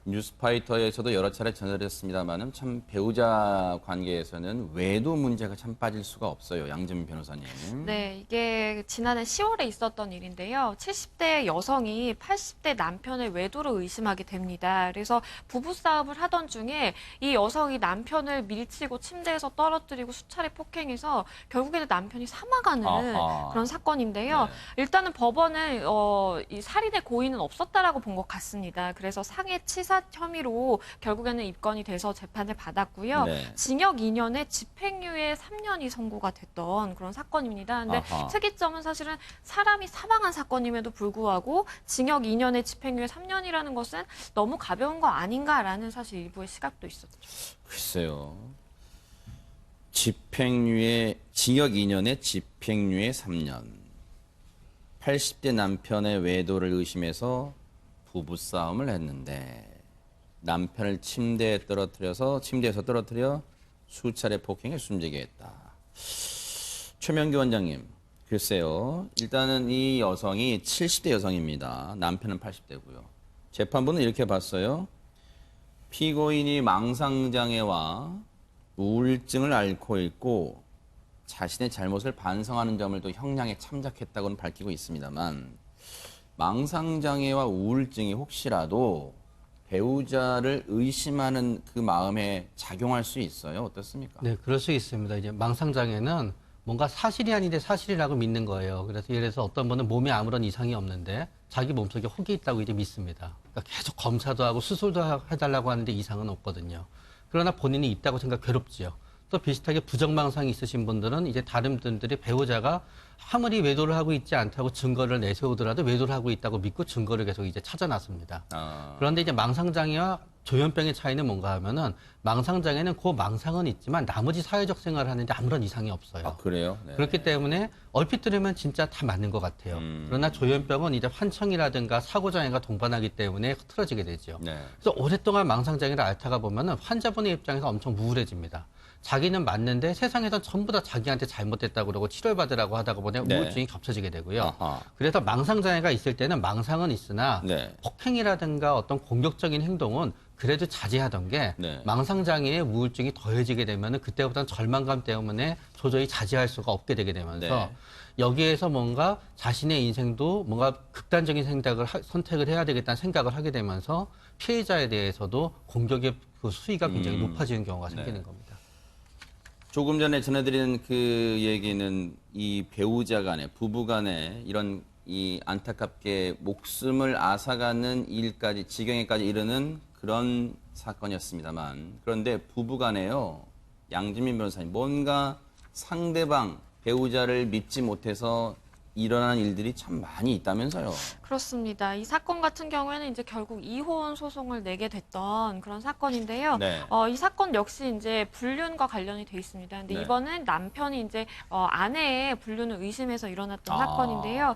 뉴스파이터에서도 여러 차례 전해드렸습니다만은 참 배우자 관계에서는 외도 문제가 참 빠질 수가 없어요. 양재민 변호사님. 네, 이게 지난해 10월에 있었던 일인데요. 70대 여성이 80대 남편의 외도를 의심하게 됩니다. 그래서 부부싸움을 하던 중에 이 여성이 남편을 밀치고 침대에서 떨어뜨리고 수차례 폭행해서 결국에는 남편이 사망하는 아하. 그런 사건인데요. 네. 일단은 법원은 이 살인의 고의는 없었다라고 본 것 같습니다. 그래서 상해 치사 혐의로 결국에는 입건이 돼서 재판을 받았고요. 네. 징역 2년에 집행유예 3년이 선고가 됐던 그런 사건입니다. 근데 아하. 특이점은 사실은 사람이 사망한 사건임에도 불구하고 징역 2년에 집행유예 3년이라는 것은 너무 가벼운 거 아닌가라는 사실 일부의 시각도 있었죠. 글쎄요. 징역 2년에 집행유예 3년. 80대 남편의 외도를 의심해서 부부싸움을 했는데 남편을 침대에서 떨어뜨려 수차례 폭행해 숨지게 했다. 최명규 원장님, 글쎄요. 일단은 이 여성이 70대 여성입니다. 남편은 80대고요. 재판부는 이렇게 봤어요. 피고인이 망상장애와 우울증을 앓고 있고 자신의 잘못을 반성하는 점을 또 형량에 참작했다고는 밝히고 있습니다만 망상장애와 우울증이 혹시라도 배우자를 의심하는 그 마음에 작용할 수 있어요? 어떻습니까? 네, 그럴 수 있습니다. 이제 망상장애는 뭔가 사실이 아닌데 사실이라고 믿는 거예요. 그래서 예를 들어서 어떤 분은 몸에 아무런 이상이 없는데 자기 몸속에 혹이 있다고 이제 믿습니다. 그러니까 계속 검사도 하고 수술도 해달라고 하는데 이상은 없거든요. 그러나 본인이 있다고 생각 괴롭지요. 또 비슷하게 부정망상이 있으신 분들은 이제 다른 분들이 배우자가 아무리 외도를 하고 있지 않다고 증거를 내세우더라도 외도를 하고 있다고 믿고 증거를 계속 이제 찾아놨습니다. 그런데 이제 망상장애와 조현병의 차이는 뭔가 하면은 망상장애는 그 망상은 있지만 나머지 사회적 생활을 하는데 아무런 이상이 없어요. 아, 그래요? 네. 그렇기 때문에 얼핏 들으면 진짜 다 맞는 것 같아요. 그러나 조현병은 이제 환청이라든가 사고장애가 동반하기 때문에 흐트러지게 되죠. 네. 그래서 오랫동안 망상장애를 앓다가 보면은 환자분의 입장에서 엄청 우울해집니다. 자기는 맞는데 세상에선 전부 다 자기한테 잘못됐다고 그러고 치료받으라고 하다가 보니 네. 우울증이 겹쳐지게 되고요. 아하. 그래서 망상장애가 있을 때는 망상은 있으나 네. 폭행이라든가 어떤 공격적인 행동은 그래도 자제하던 게 네. 망상장애의 우울증이 더해지게 되면 그때부터는 절망감 때문에 도저히 자제할 수가 없게 되게 되면서 네. 여기에서 뭔가 자신의 인생도 뭔가 극단적인 선택을 해야 되겠다는 생각을 하게 되면서 피해자에 대해서도 공격의 그 수위가 굉장히 높아지는 경우가 생기는 겁니다. 조금 전에 전해드린 그 얘기는 이 배우자 간에, 부부 간에 이런 이 안타깝게 목숨을 앗아가는 일까지, 지경에까지 이르는 그런 사건이었습니다만, 그런데 부부 간에요, 양지민 변호사님, 뭔가 상대방, 배우자를 믿지 못해서 일어나는 일들이 참 많이 있다면서요. 그렇습니다. 이 사건 같은 경우에는 이제 결국 이혼 소송을 내게 됐던 그런 사건인데요. 네. 이 사건 역시 이제 불륜과 관련이 돼 있습니다. 근데 네. 이번엔 남편이 이제 아내의 불륜을 의심해서 일어났던 아. 사건인데요.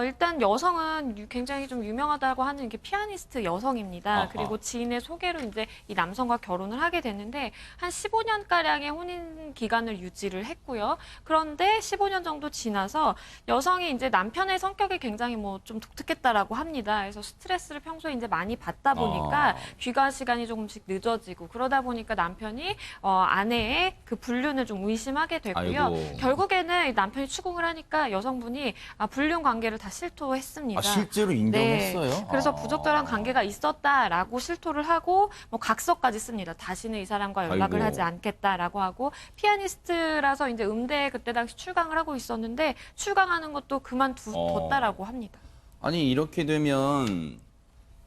일단 여성은 굉장히 좀 유명하다고 하는 게 피아니스트 여성입니다. 아하. 그리고 지인의 소개로 이제 이 남성과 결혼을 하게 됐는데 한 15년 가량의 혼인 기간을 유지를 했고요. 그런데 15년 정도 지나서 여성이 이제 남편의 성격이 굉장히 뭐 좀 독특했다라고 합니다. 그래서 스트레스를 평소에 이제 많이 받다 보니까 귀가 시간이 조금씩 늦어지고 그러다 보니까 남편이 아내의 그 불륜을 좀 의심하게 되고요. 아이고. 결국에는 남편이 추궁을 하니까 여성분이 불륜 관계를 다 실토했습니다. 아, 실제로 인정했어요? 네. 그래서 부적절한 관계가 있었다라고 실토를 하고 뭐 각서까지 씁니다. 다시는 이 사람과 연락을 아이고. 하지 않겠다라고 하고 피아니스트라서 이제 음대에 그때 당시 출강을 하고 있었는데 출강하는 것도 그만뒀다라고 합니다. 아니, 이렇게 되면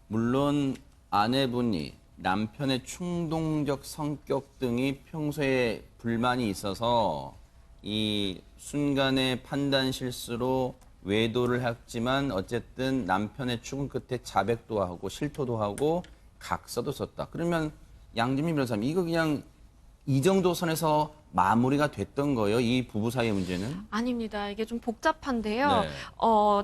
물론 아내분이 남편의 충동적 성격 등이 평소에 불만이 있어서 이 순간의 판단 실수로 외도를 했지만 어쨌든 남편의 추궁 끝에 자백도 하고 실토도 하고 각서도 썼다. 그러면 양지민 변호사님, 이거 그냥 이 정도 선에서 마무리가 됐던 거예요? 이 부부 사이의 문제는? 아닙니다. 이게 좀 복잡한데요. 네.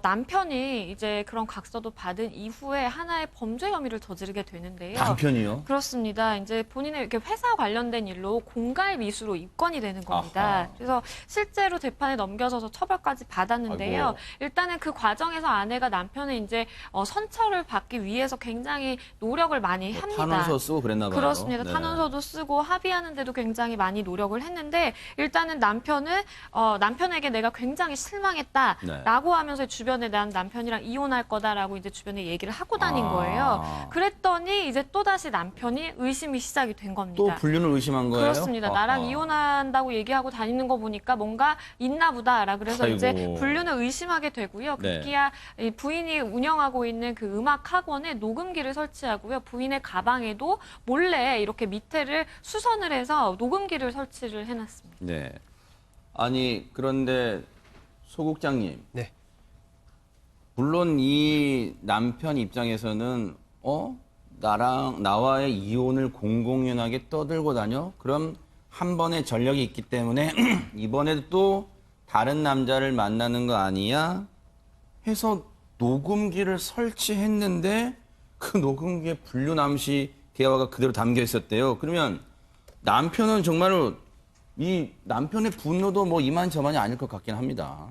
남편이 이제 그런 각서도 받은 이후에 하나의 범죄 혐의를 저지르게 되는데요. 남편이요? 그렇습니다. 이제 본인의 이렇게 회사 관련된 일로 공갈 미수로 입건이 되는 겁니다. 아하. 그래서 실제로 재판에 넘겨져서 처벌까지 받았는데요. 아이고. 일단은 그 과정에서 아내가 남편의 이제 선처를 받기 위해서 굉장히 노력을 많이 합니다. 탄원서 쓰고 그랬나 봐요. 그렇습니다. 네. 탄원서도 쓰고 합의하는데도 굉장히 많이 노력을 했는데 일단은 남편은 남편에게 내가 굉장히 실망했다라고 하면서 주변에 난 남편이랑 이혼할 거다라고 이제 주변에 얘기를 하고 다닌 거예요. 그랬더니 이제 또 다시 남편이 의심이 시작이 된 겁니다. 또 불륜을 의심한 거예요? 그렇습니다. 나랑 이혼한다고 얘기하고 다니는 거 보니까 뭔가 있나 보다라 그래서 아이고. 이제 불륜을 의심하게 되고요. 네. 급기야 이 부인이 운영하고 있는 그 음악 학원에 녹음기를 설치하고요. 부인의 가방에도 몰래 이렇게 밑에를 수선을 해서 녹음기를 설치를 해놨습니다. 네. 아니 그런데 소 국장님. 네. 물론 이 남편 입장에서는 나와의 이혼을 공공연하게 떠들고 다녀? 그럼 한 번의 전력이 있기 때문에 이번에도 또 다른 남자를 만나는 거 아니야? 해서 녹음기를 설치했는데 그 녹음기에 불륜 암시 대화가 그대로 담겨 있었대요. 그러면 남편은 정말로 이 남편의 분노도 뭐 이만저만이 아닐 것 같긴 합니다.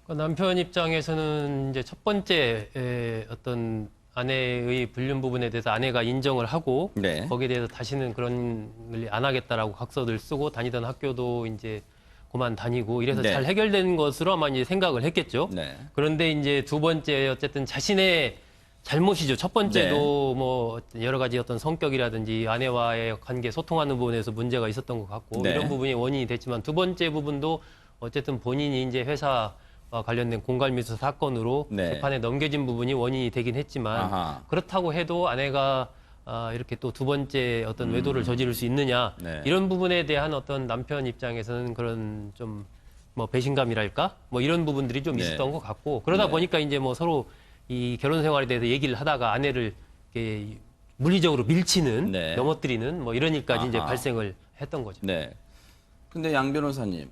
남편 입장에서는 이제 첫 번째 어떤 아내의 불륜 부분에 대해서 아내가 인정을 하고 네. 거기에 대해서 다시는 그런 일 안 하겠다라고 각서를 쓰고 다니던 학교도 이제 그만 다니고 이래서 네. 잘 해결된 것으로 아마 이제 생각을 했겠죠. 네. 그런데 이제 두 번째 어쨌든 자신의 잘못이죠. 첫 번째도 뭐 여러 가지 어떤 성격이라든지 아내와의 관계 소통하는 부분에서 문제가 있었던 것 같고 네. 이런 부분이 원인이 됐지만 두 번째 부분도 어쨌든 본인이 이제 회사와 관련된 공갈미수 사건으로 네. 재판에 넘겨진 부분이 원인이 되긴 했지만 아하. 그렇다고 해도 아내가 이렇게 또 두 번째 어떤 외도를 저지를 수 있느냐 네. 이런 부분에 대한 어떤 남편 입장에서는 그런 좀 뭐 배신감이랄까 뭐 이런 부분들이 좀 네. 있었던 것 같고 그러다 네. 보니까 이제 뭐 서로 이 결혼 생활에 대해서 얘기를 하다가 아내를 이렇게 물리적으로 밀치는 네. 넘어뜨리는 뭐 이런 일까지 이제 아하. 발생을 했던 거죠. 네. 근데 양 변호사님,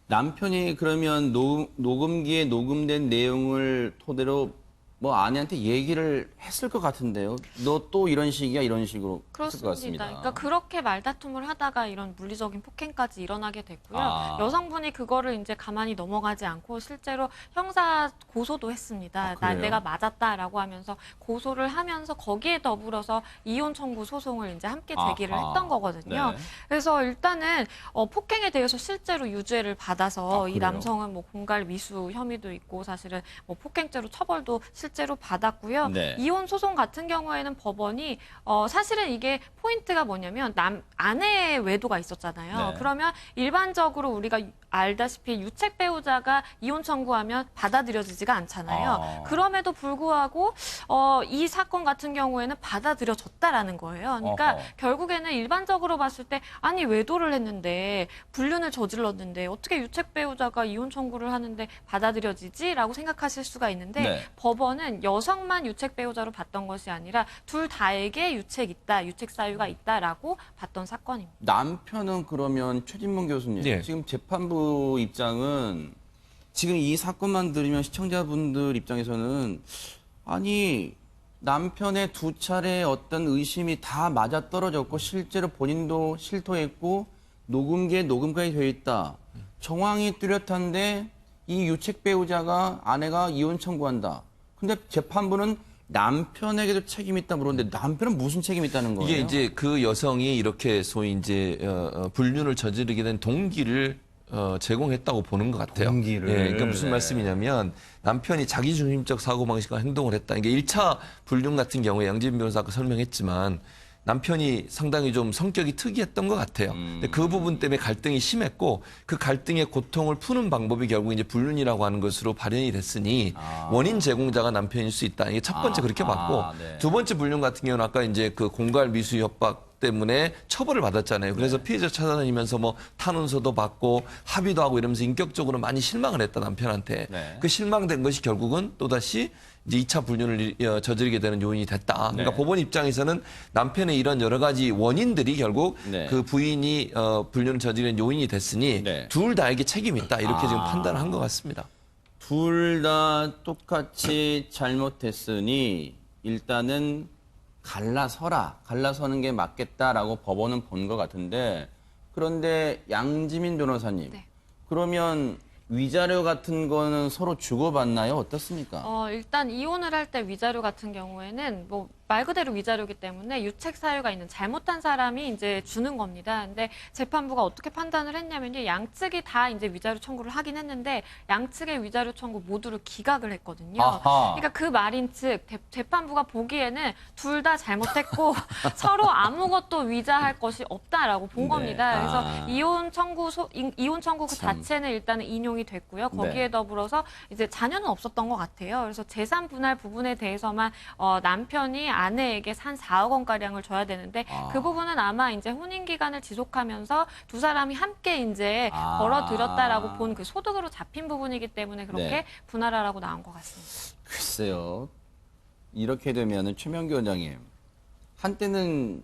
남편이 그러면 녹음기에 녹음된 내용을 토대로 뭐 아내한테 얘기를 했을 것 같은데요. 너 또 이런 식이야 이런 식으로 했을 것 같습니다. 그러니까 그렇게 말다툼을 하다가 이런 물리적인 폭행까지 일어나게 됐고요. 여성분이 그거를 이제 가만히 넘어가지 않고 실제로 형사 고소도 했습니다. 그래요? 내가 맞았다라고 하면서 고소를 하면서 거기에 더불어서 이혼 청구 소송을 이제 함께 제기를 아하. 했던 거거든요. 네. 그래서 일단은 폭행에 대해서 실제로 유죄를 받아서 이 그래요? 남성은 뭐 공갈 미수 혐의도 있고 사실은 뭐 폭행죄로 처벌도 실제로 받았고요. 네. 이혼 소송 같은 경우에는 법원이 사실은 이게 포인트가 뭐냐면 아내의 외도가 있었잖아요. 네. 그러면 일반적으로 우리가 알다시피 유책 배우자가 이혼 청구하면 받아들여지지가 않잖아요. 그럼에도 불구하고 이 사건 같은 경우에는 받아들여졌다라는 거예요. 그러니까 결국에는 일반적으로 봤을 때 아니 외도를 했는데 불륜을 저질렀는데 어떻게 유책 배우자가 이혼 청구를 하는데 받아들여지지라고 생각하실 수가 있는데 네. 법원은 여성만 유책 배우자로 봤던 것이 아니라 둘 다에게 유책 사유가 있다라고 봤던 사건입니다. 남편은 그러면 최진문 교수님, 네. 지금 재판부 입장은 지금 이 사건만 들으면 시청자분들 입장에서는 아니 남편의 두 차례 어떤 의심이 다 맞아떨어졌고 실제로 본인도 실토했고 녹음기에 녹음까지 되어 있다. 정황이 뚜렷한데 이 유책 배우자가 아내가 이혼 청구한다. 근데 재판부는 남편에게도 책임이 있다 물었는데 남편은 무슨 책임이 있다는 거예요? 이게 이제 그 여성이 이렇게 소위 이제 불륜을 저지르게 된 동기를 제공했다고 보는 것 같아요. 동기를. 예, 그러니까 무슨 네. 말씀이냐면 남편이 자기중심적 사고방식과 행동을 했다. 이게 1차 불륜 같은 경우에 양재민 변호사가 아까 설명했지만 남편이 상당히 좀 성격이 특이했던 것 같아요. 근데 그 부분 때문에 갈등이 심했고 그 갈등의 고통을 푸는 방법이 결국 이제 불륜이라고 하는 것으로 발현이 됐으니 원인 제공자가 남편일 수 있다. 이게 첫 번째 그렇게 봤고 네. 두 번째 불륜 같은 경우는 아까 이제 그 공갈 미수 협박 때문에 처벌을 받았잖아요. 그래서 피해자 찾아다니면서 뭐 탄원서도 받고 합의도 하고 이러면서 인격적으로 많이 실망을 했다, 남편한테. 그 실망된 것이 결국은 또다시 이제 2차 불륜을 저지르게 되는 요인이 됐다. 그러니까 법원 입장에서는 남편의 이런 여러 가지 원인들이 결국 그 부인이 불륜을 저지르는 요인이 됐으니 둘 다에게 책임이 있다. 이렇게 지금 판단을 한 것 같습니다. 둘 다 똑같이 잘못했으니 일단은 갈라서는 게 맞겠다라고 법원은 본 것 같은데, 그런데 양지민 변호사님, 그러면 위자료 같은 거는 서로 주고받나요? 어떻습니까? 일단 이혼을 할 때 위자료 같은 경우에는 뭐 말 그대로 위자료이기 때문에 유책 사유가 있는 잘못한 사람이 이제 주는 겁니다. 근데 재판부가 어떻게 판단을 했냐면요. 양측이 다 이제 위자료 청구를 하긴 했는데 양측의 위자료 청구 모두를 기각을 했거든요. 그러니까 그 말인 즉 재판부가 보기에는 둘 다 잘못했고 서로 아무것도 위자할 것이 없다라고 본 겁니다. 그래서 이혼 청구 그 자체는 일단은 인용이 됐고요. 거기에 더불어서 이제 자녀는 없었던 것 같아요. 그래서 재산 분할 부분에 대해서만 남편이 아내에게 한 4억 원가량을 줘야 되는데 그 부분은 아마 이제 혼인 기간을 지속하면서 두 사람이 함께 이제 벌어들였다라고 본 그 소득으로 잡힌 부분이기 때문에 그렇게 분할하라고 나온 것 같습니다. 글쎄요. 이렇게 되면은 최명기 원장님, 한때는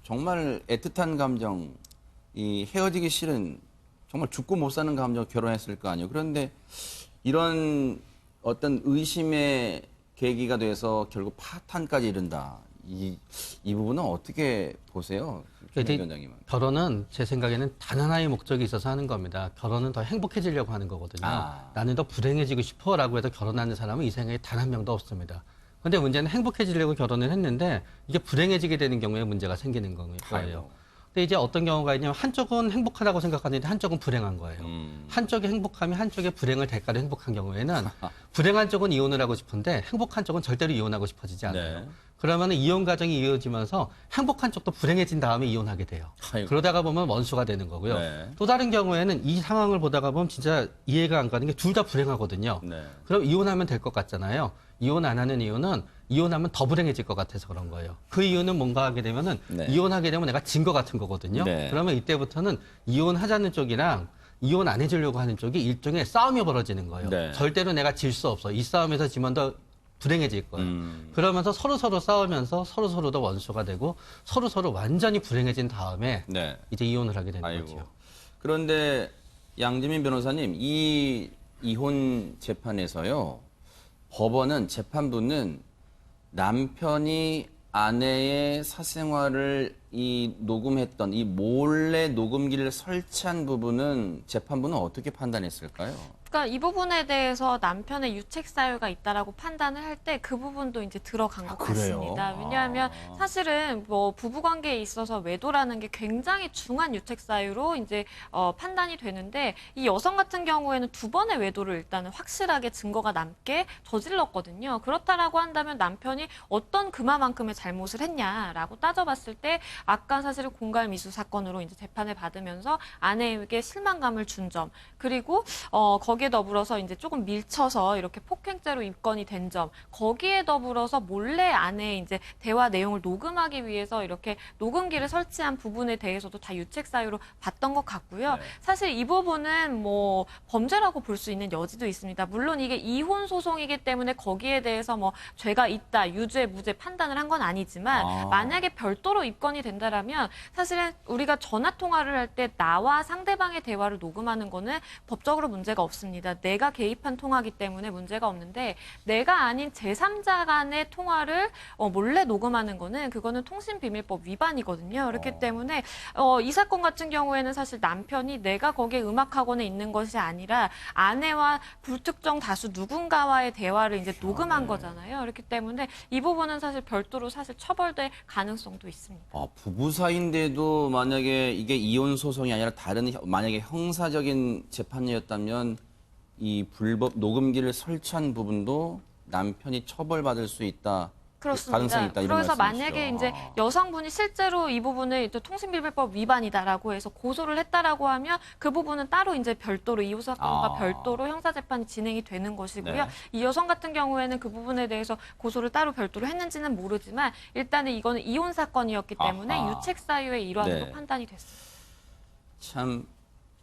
정말 애틋한 감정, 이 헤어지기 싫은 정말 죽고 못 사는 감정 결혼했을 거 아니에요. 그런데 이런 어떤 의심의 계기가 돼서 결국 파탄까지 이른다. 이 부분은 어떻게 보세요? 원장님은. 결혼은 제 생각에는 단 하나의 목적이 있어서 하는 겁니다. 결혼은 더 행복해지려고 하는 거거든요. 나는 더 불행해지고 싶어라고 해서 결혼하는 사람은 이 생각에 단 한 명도 없습니다. 그런데 문제는 행복해지려고 결혼을 했는데 이게 불행해지게 되는 경우에 문제가 생기는 거예요. 근데 이제 어떤 경우가 있냐면 한쪽은 행복하다고 생각하는데 한쪽은 불행한 거예요. 한쪽이 행복하면 한쪽의 불행을 대가로 행복한 경우에는 불행한 쪽은 이혼을 하고 싶은데 행복한 쪽은 절대로 이혼하고 싶어지지 않아요. 그러면 이혼 과정이 이어지면서 행복한 쪽도 불행해진 다음에 이혼하게 돼요. 그러다가 보면 원수가 되는 거고요. 또 다른 경우에는 이 상황을 보다가 보면 진짜 이해가 안 가는 게 둘 다 불행하거든요. 그럼 이혼하면 될 것 같잖아요. 이혼 안 하는 이유는 이혼하면 더 불행해질 것 같아서 그런 거예요. 그 이유는 뭔가 하게 되면은 이혼하게 되면 내가 진 것 같은 거거든요. 그러면 이때부터는 이혼하자는 쪽이랑 이혼 안 해주려고 하는 쪽이 일종의 싸움이 벌어지는 거예요. 절대로 내가 질 수 없어. 이 싸움에서 지면 더 불행해질 거예요. 그러면서 서로 싸우면서 서로 더 원수가 되고 서로 완전히 불행해진 다음에 이제 이혼을 하게 되는 거죠. 그런데 양지민 변호사님, 이 이혼 재판에서요, 법원은 재판부는 남편이 아내의 사생활을 녹음했던 이 몰래 녹음기를 설치한 부분은 재판부는 어떻게 판단했을까요? 그러니까 이 부분에 대해서 남편의 유책 사유가 있다라고 판단을 할 때 그 부분도 이제 들어간 것 같습니다. 왜냐하면 사실은 뭐 부부 관계에 있어서 외도라는 게 굉장히 중한 유책 사유로 이제 판단이 되는데 이 여성 같은 경우에는 2번의 외도를 일단은 확실하게 증거가 남게 저질렀거든요. 그렇다라고 한다면 남편이 어떤 그만큼의 잘못을 했냐라고 따져봤을 때 아까 사실은 공갈미수 사건으로 이제 재판을 받으면서 아내에게 실망감을 준 점, 그리고 거기에 더불어서 이제 조금 밀쳐서 이렇게 폭행죄로 입건이 된 점, 거기에 더불어서 몰래 아내의 이제 대화 내용을 녹음하기 위해서 이렇게 녹음기를 설치한 부분에 대해서도 다 유책 사유로 봤던 것 같고요. 사실 이 부분은 뭐 범죄라고 볼 수 있는 여지도 있습니다. 물론 이게 이혼 소송이기 때문에 거기에 대해서 뭐 죄가 있다, 유죄, 무죄 판단을 한 건 아니지만 만약에 별도로 입건이 된다라면 사실은 우리가 전화 통화를 할 때 나와 상대방의 대화를 녹음하는 거는 법적으로 문제가 없습니다. 내가 개입한 통화이기 때문에 문제가 없는데 내가 아닌 제3자 간의 통화를 몰래 녹음하는 거는 그거는 통신비밀법 위반이거든요. 그렇기 때문에 이 사건 같은 경우에는 사실 남편이 내가 거기에 음악학원에 있는 것이 아니라 아내와 불특정 다수 누군가와의 대화를 이제 녹음한 거잖아요. 그렇기 때문에 이 부분은 사실 별도로 사실 처벌될 가능성도 있습니다. 부부 사이인데도 만약에 이게 이혼 소송이 아니라 다른 만약에 형사적인 재판이었다면 이 불법 녹음기를 설치한 부분도 남편이 처벌받을 수 있다. 그렇습니다. 가능성이 있다 이런 그래서 말씀이시죠. 만약에 이제 여성분이 실제로 이 부분을 또 통신비밀법 위반이다라고 해서 고소를 했다라고 하면 그 부분은 따로 이제 별도로 이혼 사건과 별도로 형사 재판이 진행이 되는 것이고요. 네. 이 여성 같은 경우에는 그 부분에 대해서 고소를 따로 별도로 했는지는 모르지만 일단은 이거는 이혼 사건이었기 때문에 유책 사유의 일환으로 네. 판단이 됐습니다. 참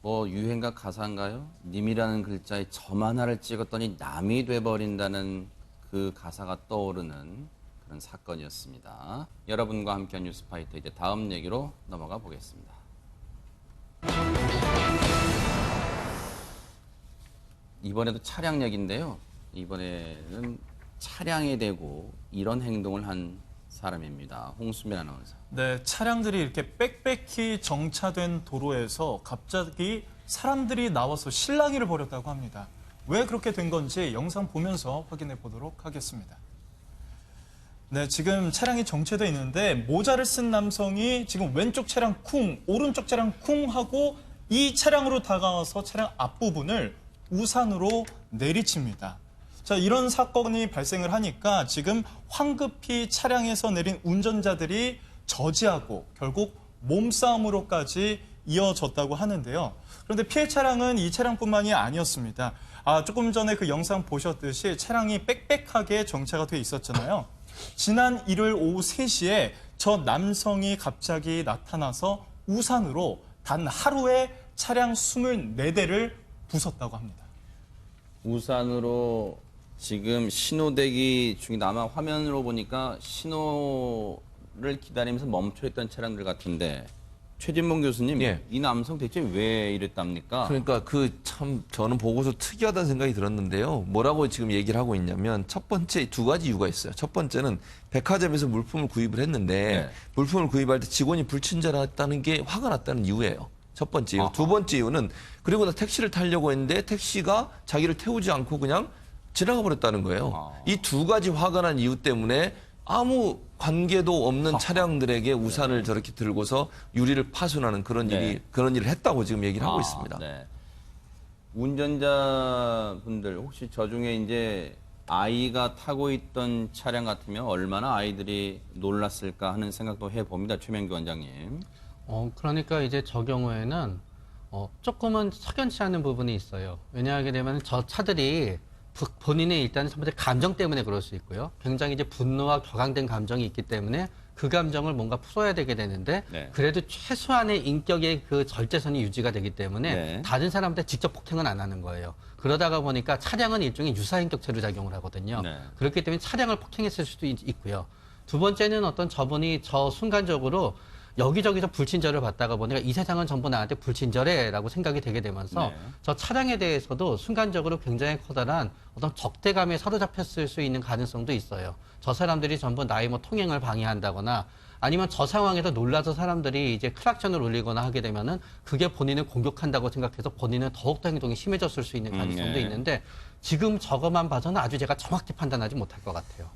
뭐 유행가 가사인가요? 님이라는 글자에 점 하나를 찍었더니 남이 돼버린다는 그 가사가 떠오르는 그런 사건이었습니다. 여러분과 함께한 뉴스파이터 이제 다음 얘기로 넘어가 보겠습니다. 이번에도 차량 얘기인데요. 이번에는 차량에 대고 이런 행동을 한 사람입니다. 홍수민 아나운서. 네, 차량들이 이렇게 빽빽히 정차된 도로에서 갑자기 사람들이 나와서 실랑이를 벌였다고 합니다. 왜 그렇게 된 건지 영상 보면서 확인해 보도록 하겠습니다. 네, 지금 차량이 정체되어 있는데 모자를 쓴 남성이 지금 왼쪽 차량 쿵, 오른쪽 차량 쿵 하고 이 차량으로 다가와서 차량 앞부분을 우산으로 내리칩니다. 자, 이런 사건이 발생을 하니까 지금 황급히 차량에서 내린 운전자들이 저지하고 결국 몸싸움으로까지 이어졌다고 하는데요. 그런데 피해 차량은 이 차량뿐만이 아니었습니다. 조금 전에 그 영상 보셨듯이 차량이 빽빽하게 정차가 돼 있었잖아요. 지난 일요일 오후 3시에 저 남성이 갑자기 나타나서 우산으로 단 하루에 차량 24대를 부쉈다고 합니다. 우산으로 지금 신호대기 중에 아마 화면으로 보니까 신호를 기다리면서 멈춰있던 차량들 같은데 최진봉 교수님, 예. 이 남성 대체 왜 이랬답니까? 그러니까 저는 보고서 특이하다는 생각이 들었는데요. 뭐라고 지금 얘기를 하고 있냐면 첫 번째 2가지 이유가 있어요. 첫 번째는 백화점에서 물품을 구입을 했는데 네. 물품을 구입할 때 직원이 불친절을 했다는 게 화가 났다는 이유예요. 첫 번째 이유. 두 번째 이유는 그리고 나 택시를 타려고 했는데 택시가 자기를 태우지 않고 그냥 지나가 버렸다는 거예요. 이 2가지 화가 난 이유 때문에 아무 관계도 없는 차량들에게 우산을 저렇게 들고서 유리를 파손하는 그런 일을 했다고 지금 얘기를 하고 있습니다. 네. 운전자분들 혹시 저 중에 이제 아이가 타고 있던 차량 같으면 얼마나 아이들이 놀랐을까 하는 생각도 해봅니다. 최명규 원장님. 그러니까 이제 저 경우에는 조금은 석연치 않은 부분이 있어요. 왜냐하게 되면 저 차들이 본인의 일단 첫 번째 감정 때문에 그럴 수 있고요. 굉장히 이제 분노와 격앙된 감정이 있기 때문에 그 감정을 뭔가 풀어야 되게 되는데 네. 그래도 최소한의 인격의 그 절제선이 유지가 되기 때문에 네. 다른 사람한테 직접 폭행은 안 하는 거예요. 그러다가 보니까 차량은 일종의 유사인격체로 작용을 하거든요. 네. 그렇기 때문에 차량을 폭행했을 수도 있고요. 두 번째는 어떤 저분이 순간적으로 여기저기서 불친절을 받다가 보니까 이 세상은 전부 나한테 불친절해라고 생각이 되게 되면서 네. 저 차량에 대해서도 순간적으로 굉장히 커다란 어떤 적대감에 사로잡혔을 수 있는 가능성도 있어요. 저 사람들이 전부 나의 통행을 방해한다거나 아니면 저 상황에서 놀라서 사람들이 이제 클락션을 울리거나 하게 되면은 그게 본인을 공격한다고 생각해서 본인은 더욱더 행동이 심해졌을 수 있는 가능성도 네. 있는데 지금 저것만 봐서는 아주 제가 정확히 판단하지 못할 것 같아요.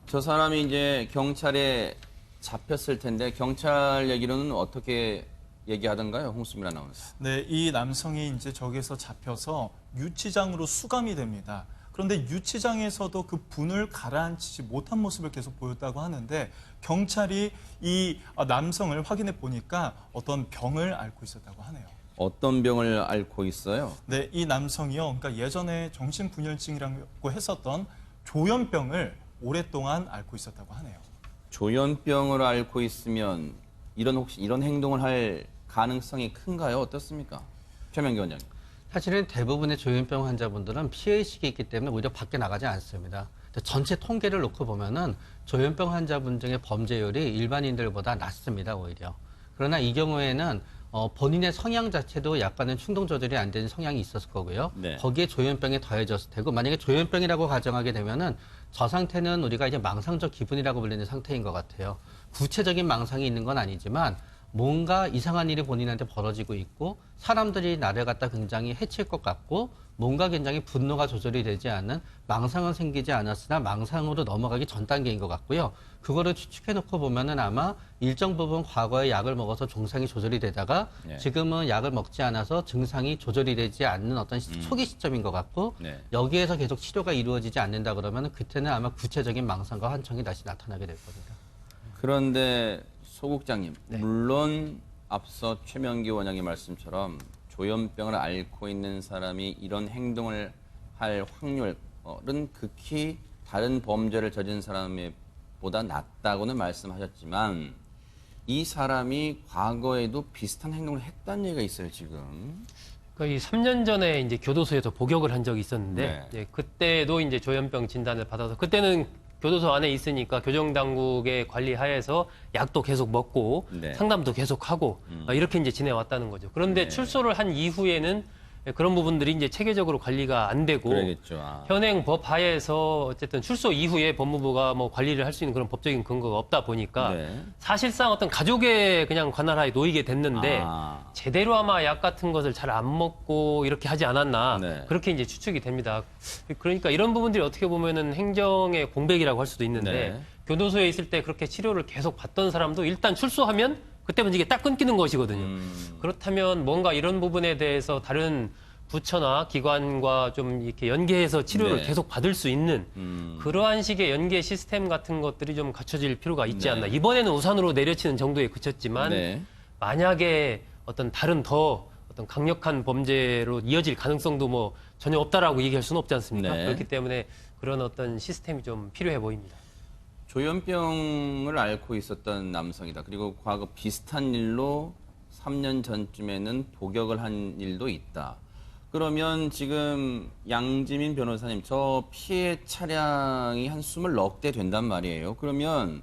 저 사람이 이제 경찰에 잡혔을 텐데 경찰 얘기로는 어떻게 얘기하던가요, 홍수민 아나운서? 네, 이 남성이 이제 저기서 잡혀서 유치장으로 수감이 됩니다. 그런데 유치장에서도 그 분을 가라앉히지 못한 모습을 계속 보였다고 하는데 경찰이 이 남성을 확인해 보니까 어떤 병을 앓고 있었다고 하네요. 어떤 병을 앓고 있어요? 네, 이 남성이요. 그러니까 예전에 정신분열증이라고 했었던 조현병을 오랫동안 앓고 있었다고 하네요. 조현병을 앓고 있으면 혹시 이런 행동을 할 가능성이 큰가요? 어떻습니까? 최명규 원장님. 사실은 대부분의 조현병 환자분들은 피해의식이 있기 때문에 오히려 밖에 나가지 않습니다. 전체 통계를 놓고 보면은 조현병 환자분 중에 범죄율이 일반인들보다 낮습니다, 오히려. 그러나 이 경우에는 본인의 성향 자체도 약간은 충동 조절이 안 되는 성향이 있었을 거고요. 네. 거기에 조현병이 더해졌을 테고, 만약에 조현병이라고 가정하게 되면은 저 상태는 우리가 이제 망상적 기분이라고 불리는 상태인 것 같아요. 구체적인 망상이 있는 건 아니지만 뭔가 이상한 일이 본인한테 벌어지고 있고 사람들이 나를 갖다 굉장히 해칠 것 같고 뭔가 굉장히 분노가 조절이 되지 않은 망상은 생기지 않았으나 망상으로 넘어가기 전 단계인 것 같고요. 그거를 추측해놓고 보면은 아마 일정 부분 과거에 약을 먹어서 증상이 조절이 되다가 네. 지금은 약을 먹지 않아서 증상이 조절이 되지 않는 어떤 초기 시점인 것 같고 네. 여기에서 계속 치료가 이루어지지 않는다 그러면 그때는 아마 구체적인 망상과 환청이 다시 나타나게 될 겁니다. 그런데 소 국장님, 물론 앞서 최명기 원장의 말씀처럼 조현병을 앓고 있는 사람이 이런 행동을 할 확률은 극히 다른 범죄를 저지른 사람의 보다 낮다고는 말씀하셨지만 이 사람이 과거에도 비슷한 행동을 했다는 얘기가 있어요, 지금. 거의 3년 전에 이제 교도소에서 복역을 한 적이 있었는데 네. 이제 그때도 이제 조현병 진단을 받아서 그때는 교도소 안에 있으니까 교정당국의 관리하에서 약도 계속 먹고 네. 상담도 계속 하고 이렇게 이제 지내왔다는 거죠. 그런데 네. 출소를 한 이후에는 그런 부분들이 이제 체계적으로 관리가 안 되고 그러겠죠. 아. 현행 법 하에서 어쨌든 출소 이후에 법무부가 뭐 관리를 할 수 있는 그런 법적인 근거가 없다 보니까 네. 사실상 어떤 가족의 그냥 관할하에 놓이게 됐는데 아. 제대로 아마 약 같은 것을 잘 안 먹고 이렇게 하지 않았나 네. 그렇게 이제 추측이 됩니다. 그러니까 이런 부분들이 어떻게 보면은 행정의 공백이라고 할 수도 있는데 네. 교도소에 있을 때 그렇게 치료를 계속 받던 사람도 일단 출소하면 그때부터 이게 딱 끊기는 것이거든요. 그렇다면 뭔가 이런 부분에 대해서 다른 부처나 기관과 좀 이렇게 연계해서 치료를 네. 계속 받을 수 있는 그러한 식의 연계 시스템 같은 것들이 좀 갖춰질 필요가 있지 네. 않나. 이번에는 우산으로 내려치는 정도에 그쳤지만 네. 만약에 어떤 다른 더 어떤 강력한 범죄로 이어질 가능성도 뭐 전혀 없다라고 얘기할 수는 없지 않습니까? 네. 그렇기 때문에 그런 어떤 시스템이 좀 필요해 보입니다. 조현병을 앓고 있었던 남성이다. 그리고 과거 비슷한 일로 3년 전쯤에는 복역을 한 일도 있다. 그러면 지금 양지민 변호사님, 저 피해 차량이 한 20넉 대 된단 말이에요. 그러면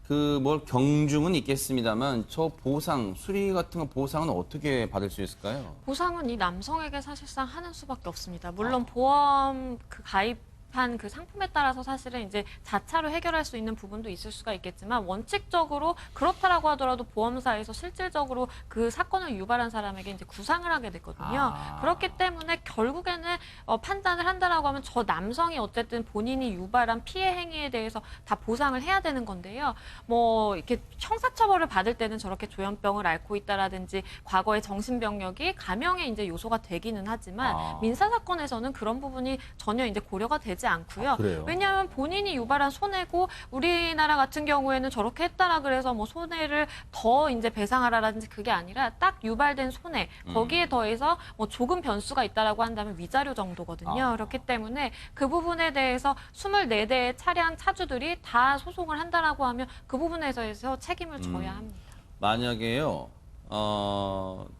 그 뭘 경중은 있겠습니다만 저 보상, 수리 같은 거 보상은 어떻게 받을 수 있을까요? 보상은 이 남성에게 사실상 하는 수밖에 없습니다. 물론 보험 그 가입한 그 상품에 따라서 사실은 이제 자차로 해결할 수 있는 부분도 있을 수가 있겠지만 원칙적으로 그렇다라고 하더라도 보험사에서 실질적으로 그 사건을 유발한 사람에게 이제 구상을 하게 되거든요. 그렇기 때문에 결국에는 판단을 한다라고 하면 저 남성이 어쨌든 본인이 유발한 피해 행위에 대해서 다 보상을 해야 되는 건데요. 뭐 이렇게 형사처벌을 받을 때는 저렇게 조현병을 앓고 있다라든지 과거의 정신병력이 감형의 이제 요소가 되기는 하지만 민사 사건에서는 그런 부분이 전혀 이제 고려가 되지 않고요. 그래요? 왜냐하면 본인이 유발한 손해고 우리나라 같은 경우에는 저렇게 했다라 그래서 뭐 손해를 더 이제 배상하라라든지 그게 아니라 딱 유발된 손해 거기에 더해서 뭐 조금 변수가 있다라고 한다면 위자료 정도거든요. 그렇기 때문에 그 부분에 대해서 24대의 차량 차주들이 다 소송을 한다라고 하면 그 부분에서 책임을 져야 합니다. 만약에요,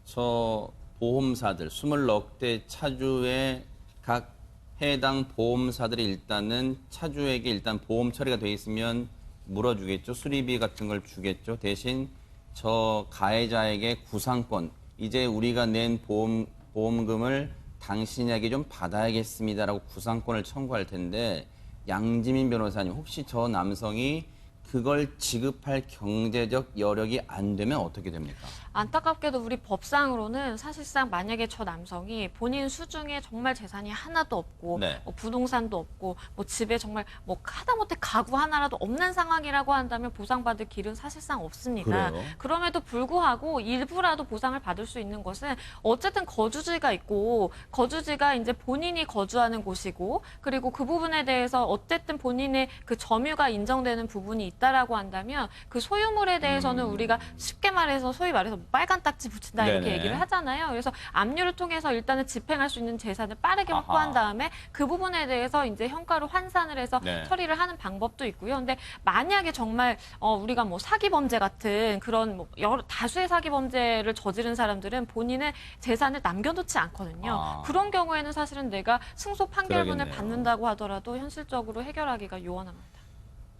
저 보험사들, 20넉 대 차주의 각 해당 보험사들이 일단은 차주에게 일단 보험 처리가 돼 있으면 물어주겠죠. 수리비 같은 걸 주겠죠. 대신 저 가해자에게 구상권, 이제 우리가 낸 보험금을 당신에게 좀 받아야겠습니다라고 구상권을 청구할 텐데 양지민 변호사님, 혹시 저 남성이 그걸 지급할 경제적 여력이 안 되면 어떻게 됩니까? 안타깝게도 우리 법상으로는 사실상 만약에 저 남성이 본인 수중에 정말 재산이 하나도 없고 네. 뭐 부동산도 없고 뭐 집에 정말 뭐 하다못해 가구 하나라도 없는 상황이라고 한다면 보상받을 길은 사실상 없습니다. 그래요? 그럼에도 불구하고 일부라도 보상을 받을 수 있는 것은 어쨌든 거주지가 있고 거주지가 이제 본인이 거주하는 곳이고 그리고 그 부분에 대해서 어쨌든 본인의 그 점유가 인정되는 부분이 있다라고 한다면 그 소유물에 대해서는 우리가 쉽게 말해서 소위 말해서 빨간 딱지 붙인다 이렇게 네네. 얘기를 하잖아요. 그래서 압류를 통해서 일단은 집행할 수 있는 재산을 빠르게 확보한 다음에 그 부분에 대해서 이제 현가로 환산을 해서 네. 처리를 하는 방법도 있고요. 근데 만약에 정말 우리가 뭐 사기 범죄 같은 그런 뭐 여러 다수의 사기 범죄를 저지른 사람들은 본인의 재산을 남겨놓지 않거든요. 그런 경우에는 사실은 내가 승소 판결문을 그러겠네요. 받는다고 하더라도 현실적으로 해결하기가 요원합니다.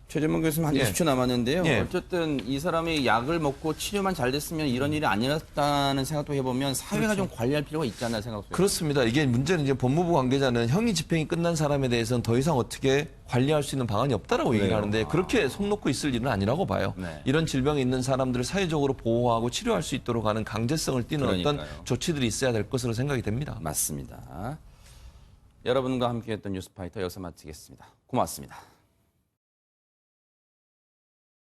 최재문 교수님 한 예. 20초 남았는데요. 예. 어쨌든 이 사람이 약을 먹고 치료만 잘 됐으면 이런 일이 아니었다는 생각도 해보면 사회가 좀 관리할 필요가 있지 않나 생각도 해요. 그렇습니다. 이게 문제는 이제 법무부 관계자는 형이 집행이 끝난 사람에 대해서는 더 이상 어떻게 관리할 수 있는 방안이 없다라고 얘기를 하는데 그렇게 속 놓고 있을 일은 아니라고 봐요. 네. 이런 질병이 있는 사람들을 사회적으로 보호하고 치료할 수 있도록 하는 강제성을 띠는 그러니까요. 어떤 조치들이 있어야 될 것으로 생각이 됩니다. 맞습니다. 여러분과 함께했던 뉴스파이터 여기서 마치겠습니다. 고맙습니다.